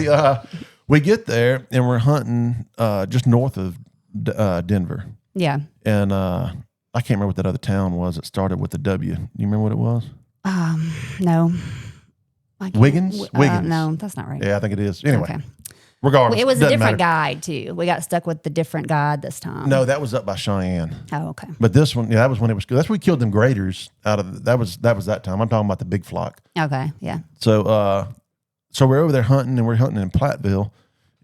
we get there and we're hunting just north of Denver, Yeah. and I can't remember what that other town was. It started with a W. Do you remember what it was? No. I can't- Wiggins? Wiggins. No, that's not right. Yeah, I think it is. Anyway, Okay. regardless, It was a doesn't different matter. guide too. We got stuck with the different guide this time. No, that was up by Cheyenne. Oh, okay. But this one, yeah, that was when it was good. That's when we killed them graders out of that was that time. I'm talking about the big flock. Okay. Yeah. So so we're over there hunting and we're hunting in Platteville,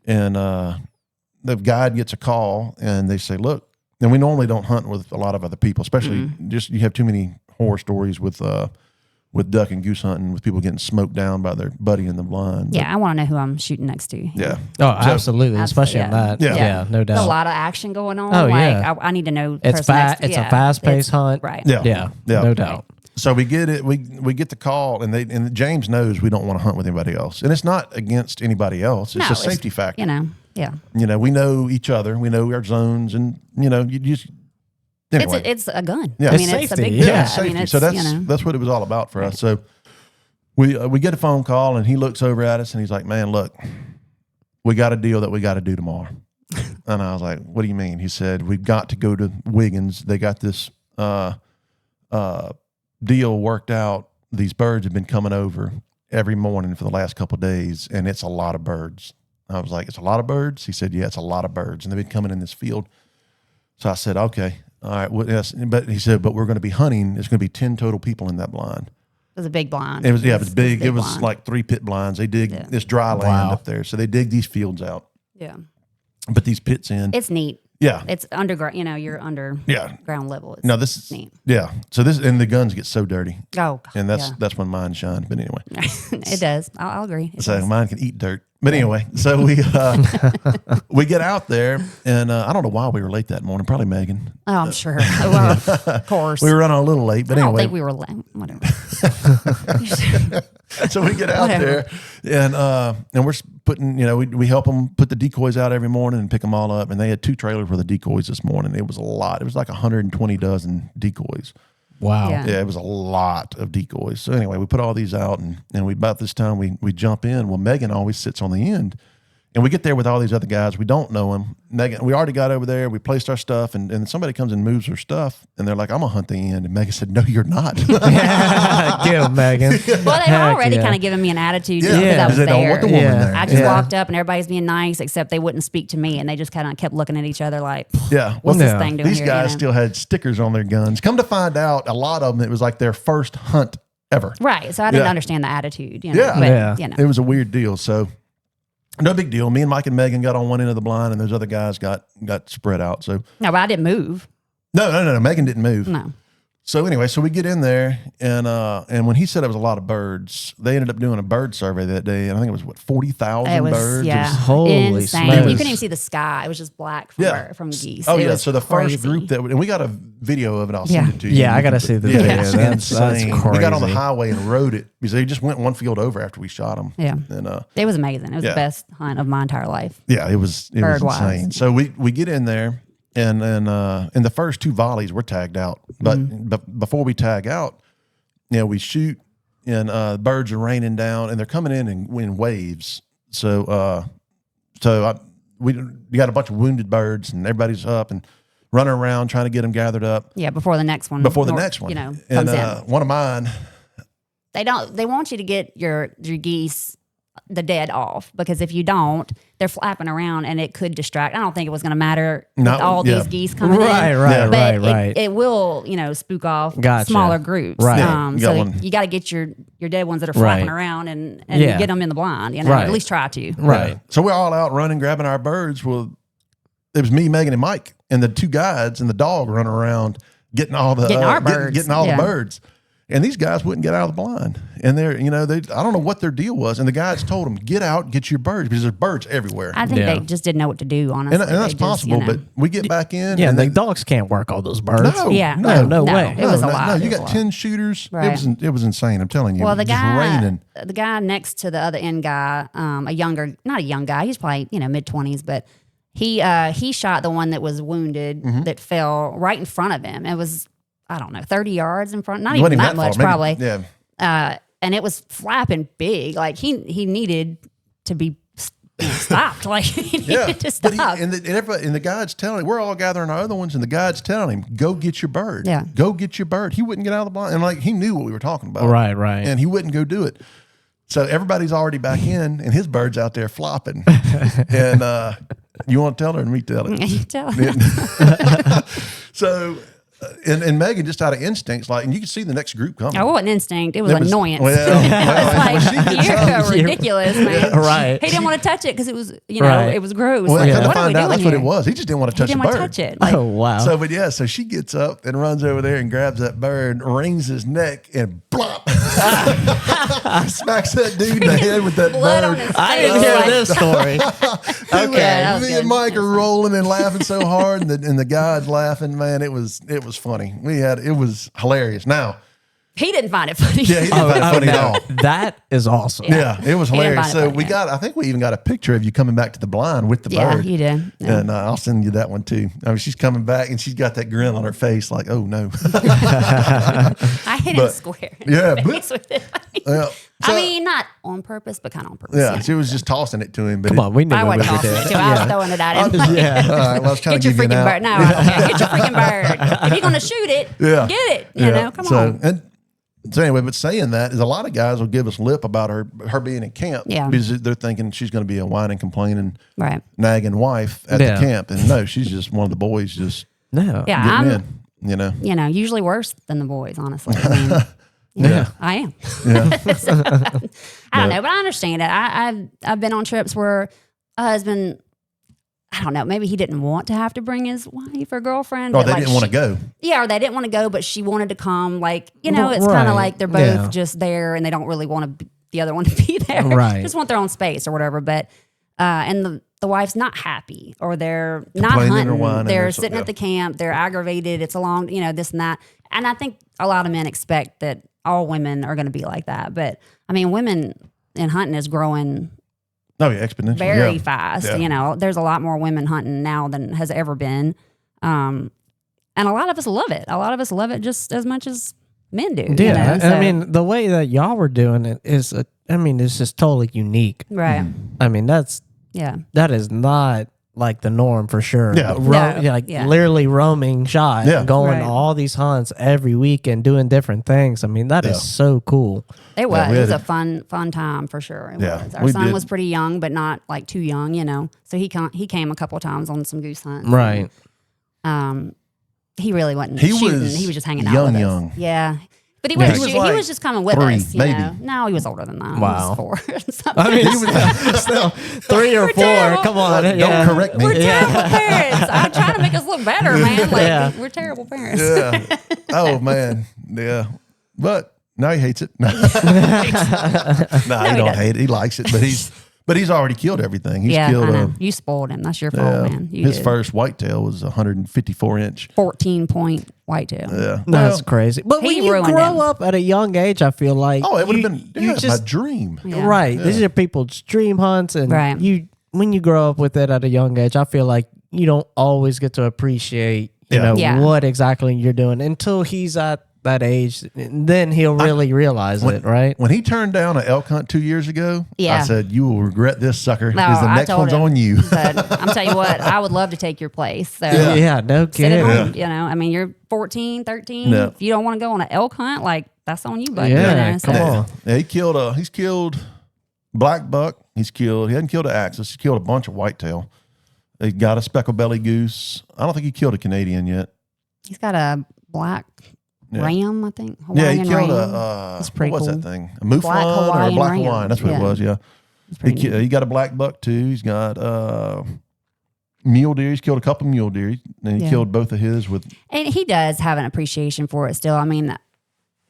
and the guide gets a call and they say, look, and we normally don't hunt with a lot of other people, especially just you have too many horror stories with duck and goose hunting with people getting smoked down by their buddy in the blind. Yeah. I want to know who I'm shooting next to. Yeah. Oh, absolutely. Especially on that. Yeah. Yeah, no There's doubt. a lot of action going on. Oh, like, yeah. I need to know. the It's person next to- it's a yeah, fast-paced it's- hunt. Right. Yeah. Yeah, Yeah. no doubt. So we get it. We get the call, and James knows we don't want to hunt with anybody else, and it's not against anybody else. It's No, a safety factor. You know. Yeah. We know each other. We know our zones, and you just anyway. It's a gun. Yeah. I mean, It's it's a safety, big yeah. Yeah, I safety. mean, it's, So you that's know. what it was all about for us. So we get a phone call and he looks over at us and he's like, "Man, look, we got a deal that we got to do tomorrow." And I was like, "What do you mean?" He said, "We've got to go to Wiggins. They got this deal worked out. These birds have been coming over every morning for the last couple of days, and it's a lot of birds." I was like, "It's a lot of birds?" He said, "Yeah, it's a lot of birds, and they've been coming in this field." So I said, "Okay, all right." Well, yes, but he said, "But we're going to be hunting. There's going to be 10 total people in that blind." It was a big blind. It was big. It was blind. like 3 pit blinds. They dig Yeah. this dry land Wow. up there, so they dig these fields out, Yeah. put these pits in. It's neat. Yeah, It's underground. You know, you're under yeah. ground level. It's No, this is neat. yeah. So this and the guns get so dirty, Oh, God, and that's when mine shine. But anyway, it does. I'll agree. It so does. mine can eat dirt. But anyway, so we get out there, and I don't know why we were late that morning. Probably Megan. Oh, I'm sure. Well, of course. We were running a little late, but I don't anyway. think we were late. Whatever. So we get out Whatever. there, and we're putting, we help them put the decoys out every morning and pick them all up. And they had 2 trailers for the decoys this morning. It was a lot. It was like 120 dozen decoys. Wow. Yeah. Yeah, it was a lot of decoys. So anyway, we put all these out, and we about this time we jump in. Well, Megan always sits on the end, and we get there with all these other guys. We don't know them. Megan, we already got over there. We placed our stuff, and somebody comes and moves her stuff, and they're like, "I'm gonna hunt the end." And Megan said, "No, you're not." Get him, Megan. Well, they were Heck already yeah. kind of giving me an attitude Yeah, because I because was they don't there. want the woman Yeah. there. I just Yeah. walked up and everybody's being nice, except they wouldn't speak to me, and they just kind of kept looking at each other like, Yeah. "What's Well, this no. thing doing These here?" guys you know? still had stickers on their guns. Come to find out, a lot of them, it was like their first hunt ever. Right. So I didn't Yeah. understand the attitude. You know? Yeah. But, Yeah. You know. It was a weird deal. So No big deal. Me and Mike and Megan got on one end of the blind, and those other guys got spread out. So No, but I didn't move. no. Megan didn't move. No. So anyway, so we get in there, and when he said it was a lot of birds, they ended up doing a bird survey that day, and I think it was 40,000 birds. Yeah, It was, holy insane. smokes. You couldn't even see the sky. It was just black from geese. Oh It yeah. was So the first crazy. group and we got a video of it. I'll send it to you. Yeah, I got to see the video. It's That's insane. crazy. We got on the highway and rode it because they just went one field over after we shot them. Yeah, And it was amazing. It was the best hunt of my entire life. yeah, it was Bird-wise. insane. So we get in there, and in the first 2 volleys we're tagged out, but before we tag out, we shoot, and birds are raining down, and they're coming in waves. So we got a bunch of wounded birds, and everybody's up and running around trying to get them gathered up Yeah, before the next one. and comes in. one of mine. They want you to get your geese the dead off, because if you don't, they're flapping around and it could distract. I don't think it was going to matter with all these geese coming in. Right. It will, spook off Gotcha. smaller groups. Right. So you got to get your dead ones that are flapping around and get them in the blind. Right. At least try to. Right. Yeah. So we're all out running, grabbing our birds. Well, it was me, Megan, and Mike, and the 2 guides and the dog running around getting all the our birds. getting all the birds. And these guys wouldn't get out of the blind. And they're, I don't know what their deal was. And the guides told them, get out, get your birds, because there's birds everywhere. I think they just didn't know what to do, honestly. And that's possible, but we get back in. Yeah, and the dogs can't work all those birds. No, Yeah. No way. It was a lot. No, you It was got a lot. 10 shooters. Right. It was insane. I'm telling you. Well, the It was just raining. guy next to the other end guy, not a young guy, he's probably mid-20s, but he shot the one that was wounded that fell right in front of him. It was, I don't know, 30 yards in front, not even that much, probably. Yeah. And it was flapping big, like he needed to be stopped, like he needed to stop. But and the guide's telling him, we're all gathering our other ones, and the guide's telling him, go get your bird. Yeah. Go get your bird. He wouldn't get out of the blind. And he knew what we were talking about. Right. And he wouldn't go do it. So everybody's already back in, and his bird's out there flopping. And you want to tell her, and me tell it. You tell her. So, and Megan, just out of instincts, and you can see the next group coming. It wasn't instinct. It was annoyance. Well, It was like, you're ridiculous, man. Right. He didn't want to touch it because it was, Right. it was gross. Well, Like, come to what are we find out, doing that's here? what it was. He just didn't want to touch He the didn't bird. want to touch it. Like, Oh, wow. So she gets up and runs over there and grabs that bird, wrings his neck, and blop, smacks that dude in the head with that blood on bird. his I face. didn't hear Like, this story. Yeah, that was Me good. and Mike are rolling and laughing so hard, and the guy's laughing. Man, it was funny. It was hilarious. Now, He didn't find it funny. yeah, he didn't find it funny at all. That is awesome. Yeah, it was He didn't hilarious. find it So funny, I think we even got a picture of you coming back to the blind with the Yeah, bird. you did. Yeah. And I'll send you that one too. I mean, she's coming back and she's got that grin on her face, like, "Oh no." I hit him But- square. Yeah, in the face with it. Yeah. So- I mean, not on purpose, but kind of on purpose. Yeah, she was just tossing it to him. But Come on, we knew I what we wasn't were tossing doing. it to him. I was throwing it at him. Yeah. All right, well, I was trying Get to your give you an freaking out. bird. No, I don't care. Get your freaking bird. If you're going to shoot it, Yeah. get it. You know, come on. And so anyway, but saying that is a lot of guys will give us lip about her being in camp. Yeah. Because they're thinking she's going to be a whining, complaining, Right. nagging wife at the camp. And no, she's just one of the boys just No. Yeah, getting I'm, in, usually worse than the boys, honestly. I mean, Yeah. I am. Yeah. I don't know, but I understand it. I've been on trips where a husband, I don't know, maybe he didn't want to have to bring his wife or girlfriend. Or but they like didn't want to go. Yeah, or they didn't want to go, but she wanted to come. Like, it's kind Right. of like they're both Yeah. just there and they don't really want the other one to be there. Right. Just want their own space or whatever. But, and the wife's not happy or they're not Complaining or hunting. whining or They're something, sitting at the camp. They're aggravated. It's a long, this and that. And I think a lot of men expect that all women are going to be like that. But I mean, women in hunting is growing Oh, yeah, exponentially. very yeah. fast. Yeah. There's a lot more women hunting now than has ever been. And a lot of us love it. A lot of us love it just as much as men do. Yeah. So- I mean, the way that y'all were doing it is, it's just totally unique. right. I mean, Yeah. that is not like the norm for sure. Yeah. Yeah. Literally roaming shot, Yeah. going Right. to all these hunts every week and doing different things. I mean, that is Yeah. so cool. It was. we It was had a fun time for sure. It Yeah, was. Our we son did. was pretty young, but not like too young, So he came a couple of times on some goose hunts. Right. He really wasn't He shooting. was He was just hanging out young, with us. young. Yeah. But he Yeah, was, he was he like was just coming with 3, us. maybe. No, he was older than that. Wow. He was 4 or something. I mean, still 3 or 4. terrible. Come on. Don't correct me. We're terrible parents. I'm trying to make us look better, man. Like, we're terrible parents. Yeah. Oh man. Yeah. But now he hates it. No, he don't hate it. He likes it, but he's already killed everything. He's killed. I know. You spoiled him. That's your fault, man. His first whitetail was 154-inch. 14-point whitetail. Yeah. That's crazy. But when He you ruined grow him. up at a young age, I feel like Oh, it would have been you my dream. Yeah. right. These are people's dream hunts, and Right. when you grow up with it at a young age, I feel like you don't always get to appreciate Yeah. what exactly you're doing until he's at that age. And then he'll really realize it, right? When he turned down an elk hunt 2 years ago, Yeah. I said, "You will regret this, sucker, No, because the I next told one's him. on you." But I'm telling you what, I would love to take your place. So Yeah, no sit at kidding. home, I mean, you're 14, 13. Yeah. If you don't want to go on an elk hunt, like, that's on you, buddy. Yeah, So- come on. Yeah, he's killed black buck. He hadn't killed an axis. He's killed a bunch of whitetail. He got a speckled belly goose. I don't think he killed a Canadian yet. He's got a black Yeah. ram, I think. Yeah, Hawaiian he killed ram. That's pretty what's cool. that thing? A mouflon Black or a Hawaiian black ram. Hawaiian? That's what it Yeah. was. Yeah, pretty neat. he got a black buck too. He's got mule deer. He's killed a couple mule deer, and he Yeah. killed both of his with. And he does have an appreciation for it still. I mean,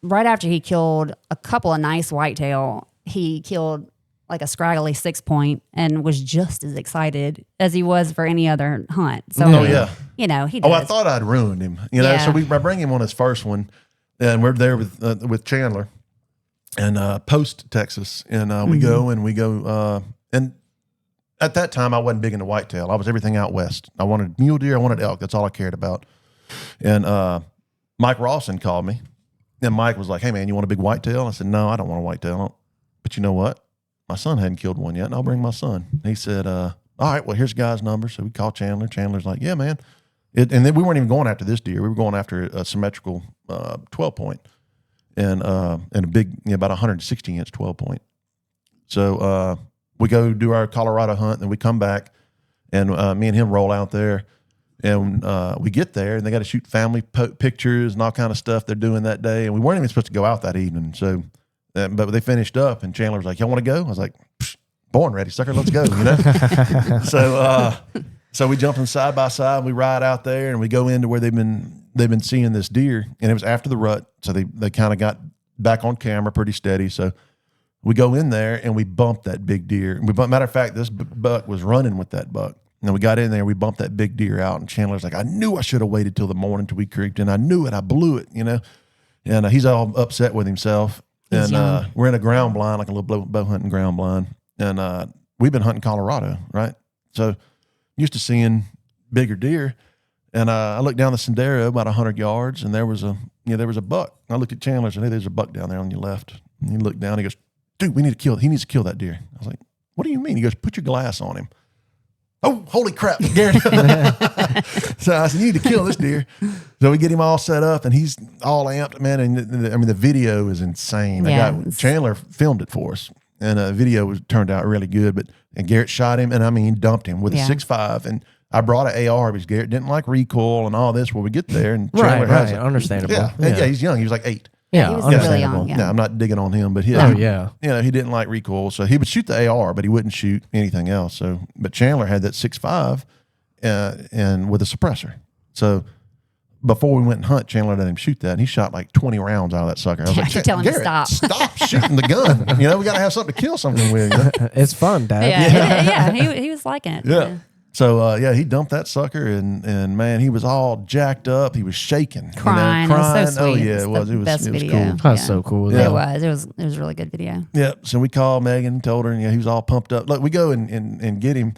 right after he killed a couple of nice whitetail, he killed like a scraggly 6-point and was just as excited as he was for any other hunt. So, Oh yeah. he Oh, does. I thought I'd ruined him. So I bring him on his first one, and we're there with Chandler, and Post, Texas, and we go and at that time I wasn't big into whitetail. I was everything out west. I wanted mule deer. I wanted elk. That's all I cared about. And Mike Rawson called me, and Mike was like, "Hey man, you want a big whitetail?" I said, "No, I don't want a whitetail. But you know what? My son hadn't killed one yet, and I'll bring my son." He said, "All right, well, here's the guy's number." So we called Chandler. Chandler's like, "Yeah, man." And then we weren't even going after this deer. We were going after a symmetrical 12-point and a big, about 160-inch 12-point. So we go do our Colorado hunt, and we come back, and me and him roll out there, and we get there, and they got to shoot family pictures and all kind of stuff they're doing that day, and we weren't even supposed to go out that evening. So, but they finished up, and Chandler was like, "Y'all want to go?" I was like, "Born ready, sucker, let's go." So we jump in side by side, and we ride out there, and we go into where they've been seeing this deer, and it was after the rut, so they kind of got back on camera pretty steady. So we go in there, and we bumped that big deer. Matter of fact, this buck was running with that buck. And we got in there, we bumped that big deer out, and Chandler's like, "I knew I should have waited till the morning till we creeped in. I knew it. I blew it, And he's all upset with himself. He's young. We're in a ground blind, like a little bow hunting ground blind. And we've been hunting Colorado, right? So used to seeing bigger deer. And I looked down the Sendero about 100 yards, and there was a buck. I looked at Chandler and said, "Hey, there's a buck down there on your left." And he looked down, he goes, "Dude, he needs to kill that deer." I was like, "What do you mean?" He goes, "Put your glass on him." Oh, holy crap. So I said, "You need to kill this deer." So we get him all set up, and he's all amped, man. And I mean, the video is insane. Chandler filmed it for us, and the video turned out really good. And Garrett shot him, and I mean, dumped him with a 6.5. And I brought an AR because Garrett didn't like recoil and all this. Well, we get there, and Chandler has it. Understandable. Yeah, he's young. He was like 8. Yeah, He was understandable. really young, Yeah, I'm not digging on him, but he didn't like recoil, so he would shoot the AR, but he wouldn't shoot anything else. So, but Chandler had that 6.5 and with a suppressor. So before we went and hunt, Chandler let him shoot that, and he shot like 20 rounds out of that sucker. I was like, tell him to Garrett, stop shooting the gun. We got to have something to kill something with. It's fun, Dad. He was liking it. Yeah. So he dumped that sucker, and man, he was all jacked up. He was shaking, Crying. It was so Oh sweet. yeah, It's it was. the It was. best It was video. cool. That's so cool. Yeah. It was a really good video. Yeah. So we called Megan, told her, and he was all pumped up. Look, we go and get him,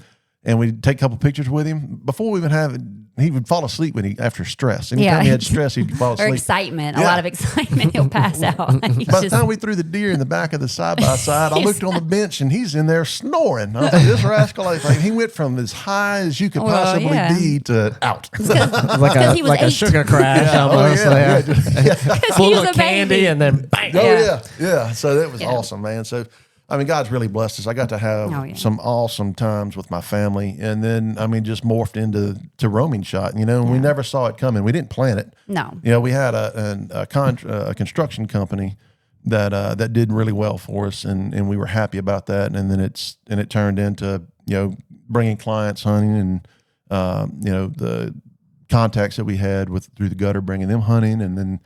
and we take a couple pictures with him. Before we even have it, he would fall asleep after stress. Anytime he had stress, he'd fall Or asleep. excitement. A lot of excitement. He'll pass out. By the time we threw the deer in the back of the side by side, I looked on the bench, and he's in there snoring. I was like, this rascal, he went from as high as you could possibly be to out. Like he was a 8. sugar crash almost. Because Full he was of a candy baby. and then bang. Oh yeah. So that was awesome, man. So I mean, God's really blessed us. I got to have some awesome times with my family, and then I mean, just morphed into roaming shot. You know, and we never saw it coming. We didn't plan it. No. You know, we had a construction company that did really well for us, and we were happy about that. And then it turned into, you know, bringing clients hunting, and you know, the contacts that we had through the gutter, bringing them hunting, and then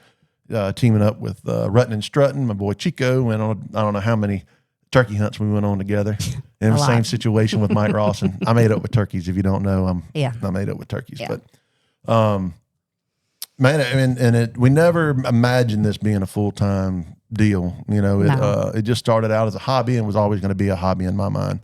teaming up with Ruttin and Struttin. My boy Chico went on I don't know how many turkey hunts we went on together. In the same situation with Mike Rawson. I made up with turkeys. If you don't know, I made up with turkeys. Yeah. But man, and we never imagined this being a full-time deal. You know, it just started out as a hobby and was always going to be a hobby in my mind.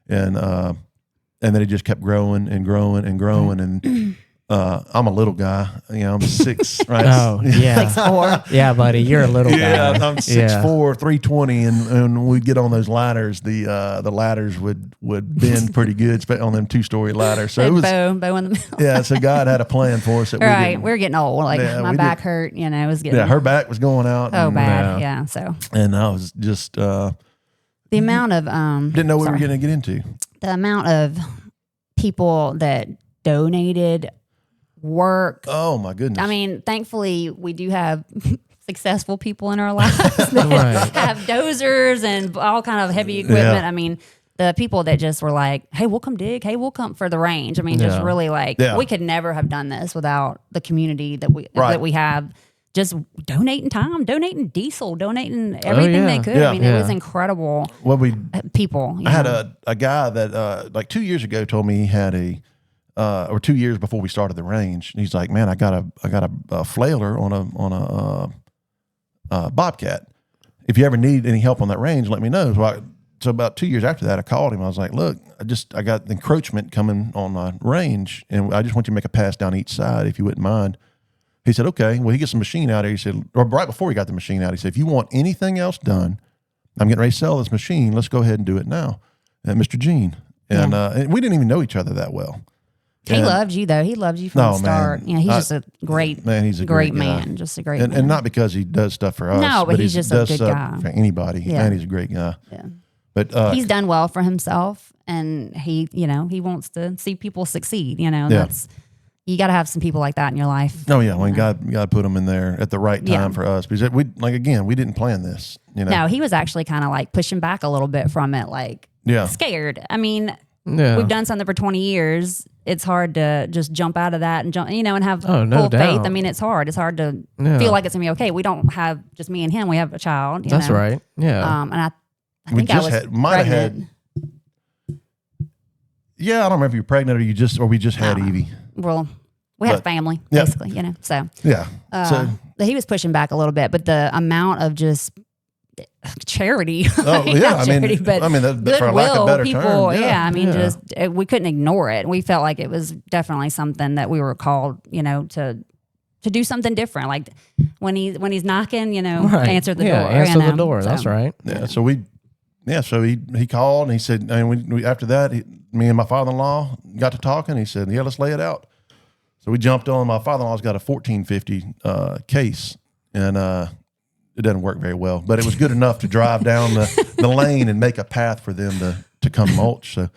And then it just kept growing and growing and growing. And I'm a little guy, you know, I'm 6, right? Oh, yeah. 6'4". Yeah, buddy, you're a little guy. Yeah, I'm 6'4", 320, and we'd get on those ladders. The ladders would bend pretty good, especially on them 2-story ladders. So it was bow in the middle. Yeah, so God had a plan for us. That we were getting old. Like my back hurt, you know, it was getting. Yeah, her back was going out. Oh, bad. Yeah. So. And I was just the amount of didn't know we were going to get into the amount of people that donated. Work. Oh my goodness. I mean, thankfully we do have successful people in our lives that have dozers and all kind of heavy equipment. Yeah. I mean, the people that just were like, hey, we'll come dig. Hey, we'll come for the range. I mean, just really like, we could never have done this without the community that we have. Just donating time, donating diesel, donating everything they could. I mean, it was incredible. Well, people. I had a guy that like 2 years ago told me he had or 2 years before we started the range. And he's like, man, I got a flailer on a Bobcat. If you ever need any help on that range, let me know. So about 2 years after that, I called him. I was like, look, I got encroachment coming on my range, and I just want you to make a pass down each side if you wouldn't mind. He said, okay. Well, he gets the machine out here. He said, or right before he got the machine out, he said, if you want anything else done, I'm getting ready to sell this machine. Let's go ahead and do it now. And Mr. Gene. And we didn't even know each other that well. He loved you though. He loved you from the start. Yeah, he's just a great man. He's a great man. Just a great man. And not because he does stuff for us. No, but he's just a good guy for anybody. Yeah. Man, he's a great guy. Yeah. But he's done well for himself, and he wants to see people succeed. You know, you got to have some people like that in your life. Oh yeah, when God put them in there at the right time for us, because we didn't plan this. You know, no, he was actually kind of like pushing back a little bit from it, like scared. I mean, we've done something for 20 years. It's hard to just jump out of that and jump, and have full faith. I mean, it's hard. It's hard to feel like it's gonna be okay. We don't have just me and him. We have a child. That's right. Yeah. And I think I was pregnant. Yeah, I don't remember if you were pregnant or we just had Evie. Well, we had a family basically, So so he was pushing back a little bit, but the amount of just charity. Oh yeah, for lack of better people. Term, just we couldn't ignore it. We felt like it was definitely something that we were called, to do something different. Like when he's knocking, answer the door. Answer the door. That's right. Yeah. So he called and he said, and we after that, me and my father-in-law got to talking. He said, yeah, let's lay it out. So we jumped on. My father-in-law's got a 1450 case, and it doesn't work very well, but it was good enough to drive down the lane and make a path for them to come mulch. So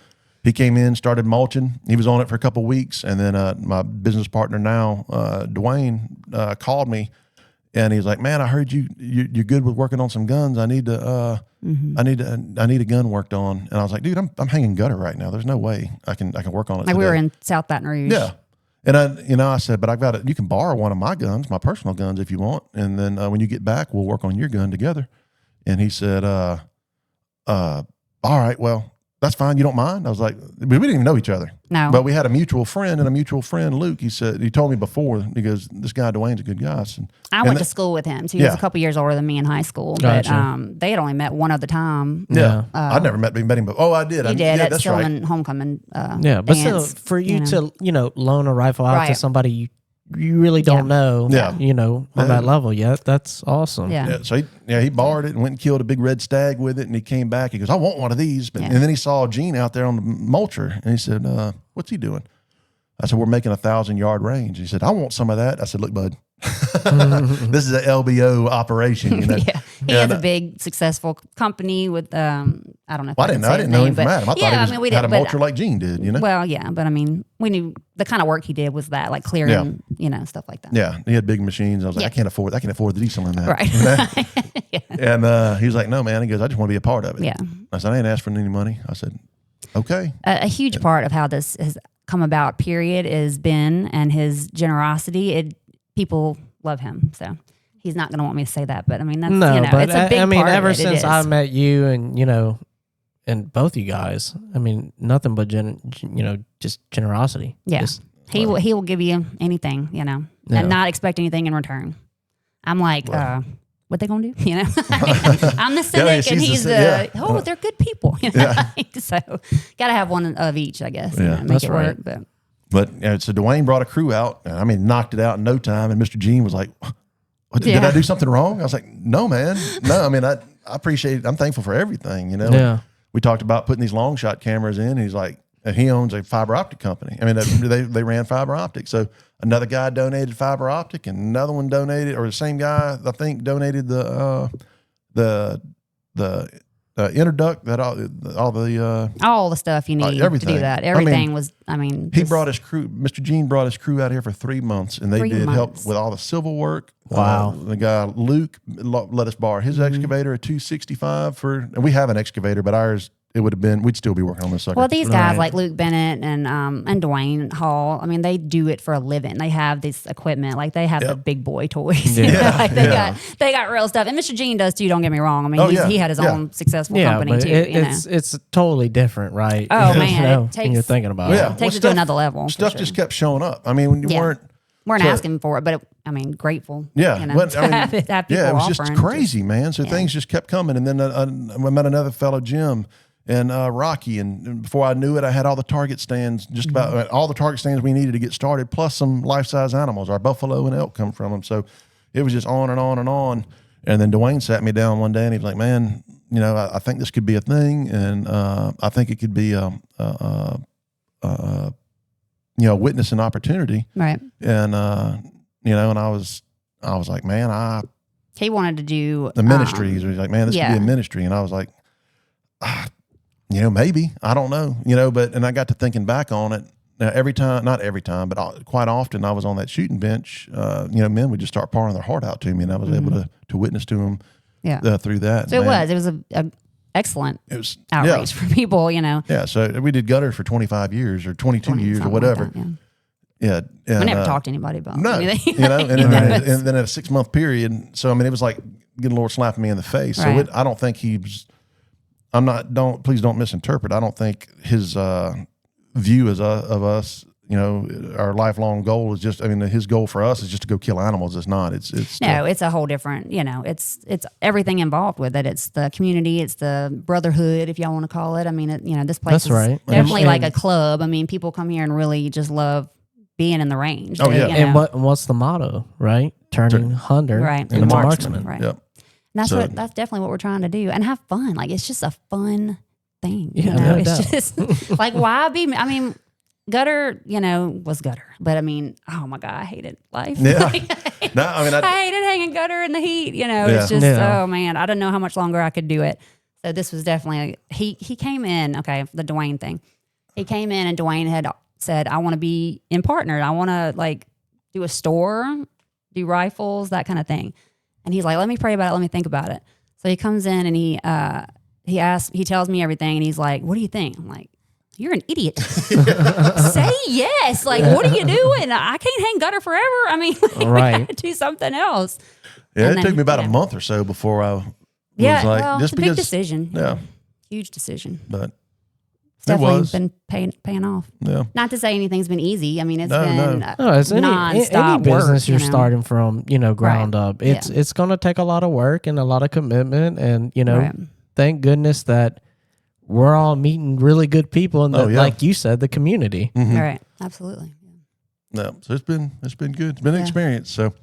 he came in, started mulching. He was on it for a couple of weeks, and then my business partner now, Dwayne, called me, and he's like, "Man, I heard you're good with working on some guns. I need to I need a gun worked on." And I was like, "Dude, I'm hanging gutter right now. There's no way I can work on it." Like today. We were in South Baton Rouge. Yeah. And I said, but I've got it. You can borrow one of my guns, my personal guns, if you want. And then when you get back, we'll work on your gun together. And he said, all right, well, that's fine. You don't mind? I was like, we didn't even know each other. No. But we had a mutual friend, Luke. He told me before, because this guy, Dwayne's a good guy. I went to school with him. So he was a couple years older than me in high school. Gotcha. But they had only met one other time. Yeah. I'd never met him, but I did. You did at Stillman Homecoming. But still, for you to, loan a rifle out to somebody you really don't know, on that level yet. That's awesome. Yeah. So he borrowed it and went and killed a big red stag with it. And he came back. He goes, I want one of these. And then he saw Gene out there on the mulcher, and he said, what's he doing? I said, we're making 1,000-yard range. He said, I want some of that. I said, look, bud, this is an LBO operation. He has a big, successful company with, I don't know if I didn't know him from Adam. I thought he we had a did, mulcher like Gene did, you know? Well, yeah, but I mean, we knew the kind of work he did was that, like clearing, stuff like that. Yeah, he had big machines. I was like, I can afford the diesel in that. Right. Yeah. And he was like, no, man. He goes, I just want to be a part of it. Yeah. I said, I ain't asked for any money. I said, okay. A huge part of how this has come about, period, is Ben and his generosity. People love him, so he's not going to want me to say that, but I mean, that's, but it's a big part ever of it. since I met you and both you guys, I mean, nothing but just generosity. Yeah. He will give you anything, and not expect anything in return. I'm like, what they gonna do? I'm the cynic, and he's they're good people. So gotta have one of each, I guess. Make it work. But so Dwayne brought a crew out, and I mean, knocked it out in no time. And Mr. Gene was like, "Did I do something wrong?" I was like, "No, man. No. I mean, I appreciate it. I'm thankful for everything. Yeah. We talked about putting these long shot cameras in. And he's like, and he owns a fiber optic company. I mean, they ran fiber optic. So another guy donated fiber optic, and another one donated, or the same guy I think donated the interduct, that all the stuff you need everything. to do that. Everything he brought his crew. Mr. Gene brought his crew out here for 3 months, and they did help with all the civil work. Wow. The guy Luke let us borrow his excavator, a 265 and we have an excavator, but ours, it would have been, we'd still be working on this sucker. Well, these guys like Luke Bennett and Dwayne Hall, I mean, they do it for a living. They have this equipment, like they have the big boy toys. Yeah. They got real stuff, and Mr. Gene does too. Don't get me wrong. I mean, he had his own successful company but too. It's totally different, right? Oh man, when you're thinking about it, it takes it to another level. Stuff just kept showing up. I mean, when you weren't asking for it, but grateful. Yeah, have people it was offering. just crazy, man. So things just kept coming, and then I met another fellow, Jim. And Rocky, and before I knew it, I had all the target stands, just about all the target stands we needed to get started, plus some life-size animals. Our buffalo and elk come from them, so it was just on and on and on. And then Dwayne sat me down one day, and he was like, "Man, I think this could be a thing, and I think it could be witness and opportunity." Right. And and I was like, "Man, he wanted to do the ministry." He was like, "Man, this could be a ministry," and I was like, maybe, I don't know, but I got to thinking back on it. Now, not every time, but quite often I was on that shooting bench, men would just start pouring their heart out to me, and I was able to witness to them through that. So it was an excellent outreach for people, Yeah, so we did gutters for 25 years or 22 years or whatever. Like that, yeah. And, we never talked to anybody about anything. and then at a 6 month period, so I mean, it was like getting the Lord slapping me in the face. Right. So I don't think please don't misinterpret. I don't think his view of us, our lifelong goal is just, his goal for us is just to go kill animals. It's not. It's a whole different, it's everything involved with it. It's the community. It's the brotherhood, if y'all want to call it. I mean, this place is definitely like a club. I mean, people come here and really just love being in the range. Oh, yeah. And what's the motto, right? Turning hunter into marksman. Right. Yep. And that's definitely what we're trying to do, and have fun. Like, it's just a fun thing. Yeah, it's just like, why be? I mean, gutter, was gutter, but oh my God, I hated life. Yeah. I hated hanging gutter in the heat. It's just oh man, I didn't know how much longer I could do it. So this was definitely he came in. Okay, the Dwayne thing. He came in, and Dwayne had said, "I want to be in partner. I want to do a store, do rifles, that kind of thing." And he's like, "Let me pray about it. Let me think about it." So he comes in and he tells me everything, and he's like, "What do you think?" I'm like, "You're an idiot." Say yes. Like, what are you doing? I can't hang gutter forever. We gotta do something else. Yeah, and it took me about a month or so before I was it's a big decision. Yeah. Huge decision. But it's definitely been paying off. Yeah. Not to say anything's been easy. It's been it's nonstop any business work, you're starting from, ground up. It's It's going to take a lot of work and a lot of commitment, and thank goodness that we're all meeting really good people, and like you said, the community. Mm-hmm. All right, absolutely. No, so it's been good. It's been an experience. So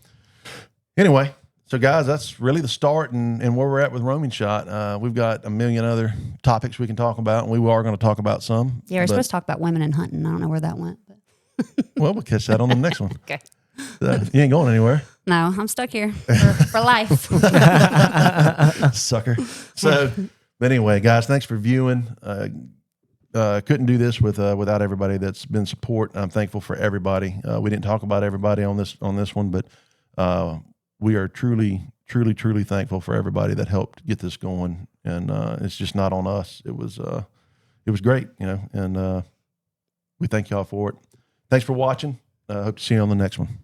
anyway. So, guys, that's really the start and where we're at with Roaming Shot. We've got a million other topics we can talk about, and we are going to talk about some. Yeah, we're supposed to talk about women and hunting. I don't know where that went. But. Well, we'll catch that on the next one. Okay. You ain't going anywhere. No, I'm stuck here for life. Sucker. So, but anyway, guys, thanks for viewing. Couldn't do this without everybody that's been support. I'm thankful for everybody. We didn't talk about everybody on this one, but we are truly thankful for everybody that helped get this going. And it's just not on us. It was great, and we thank y'all for it. Thanks for watching. Hope to see you on the next one.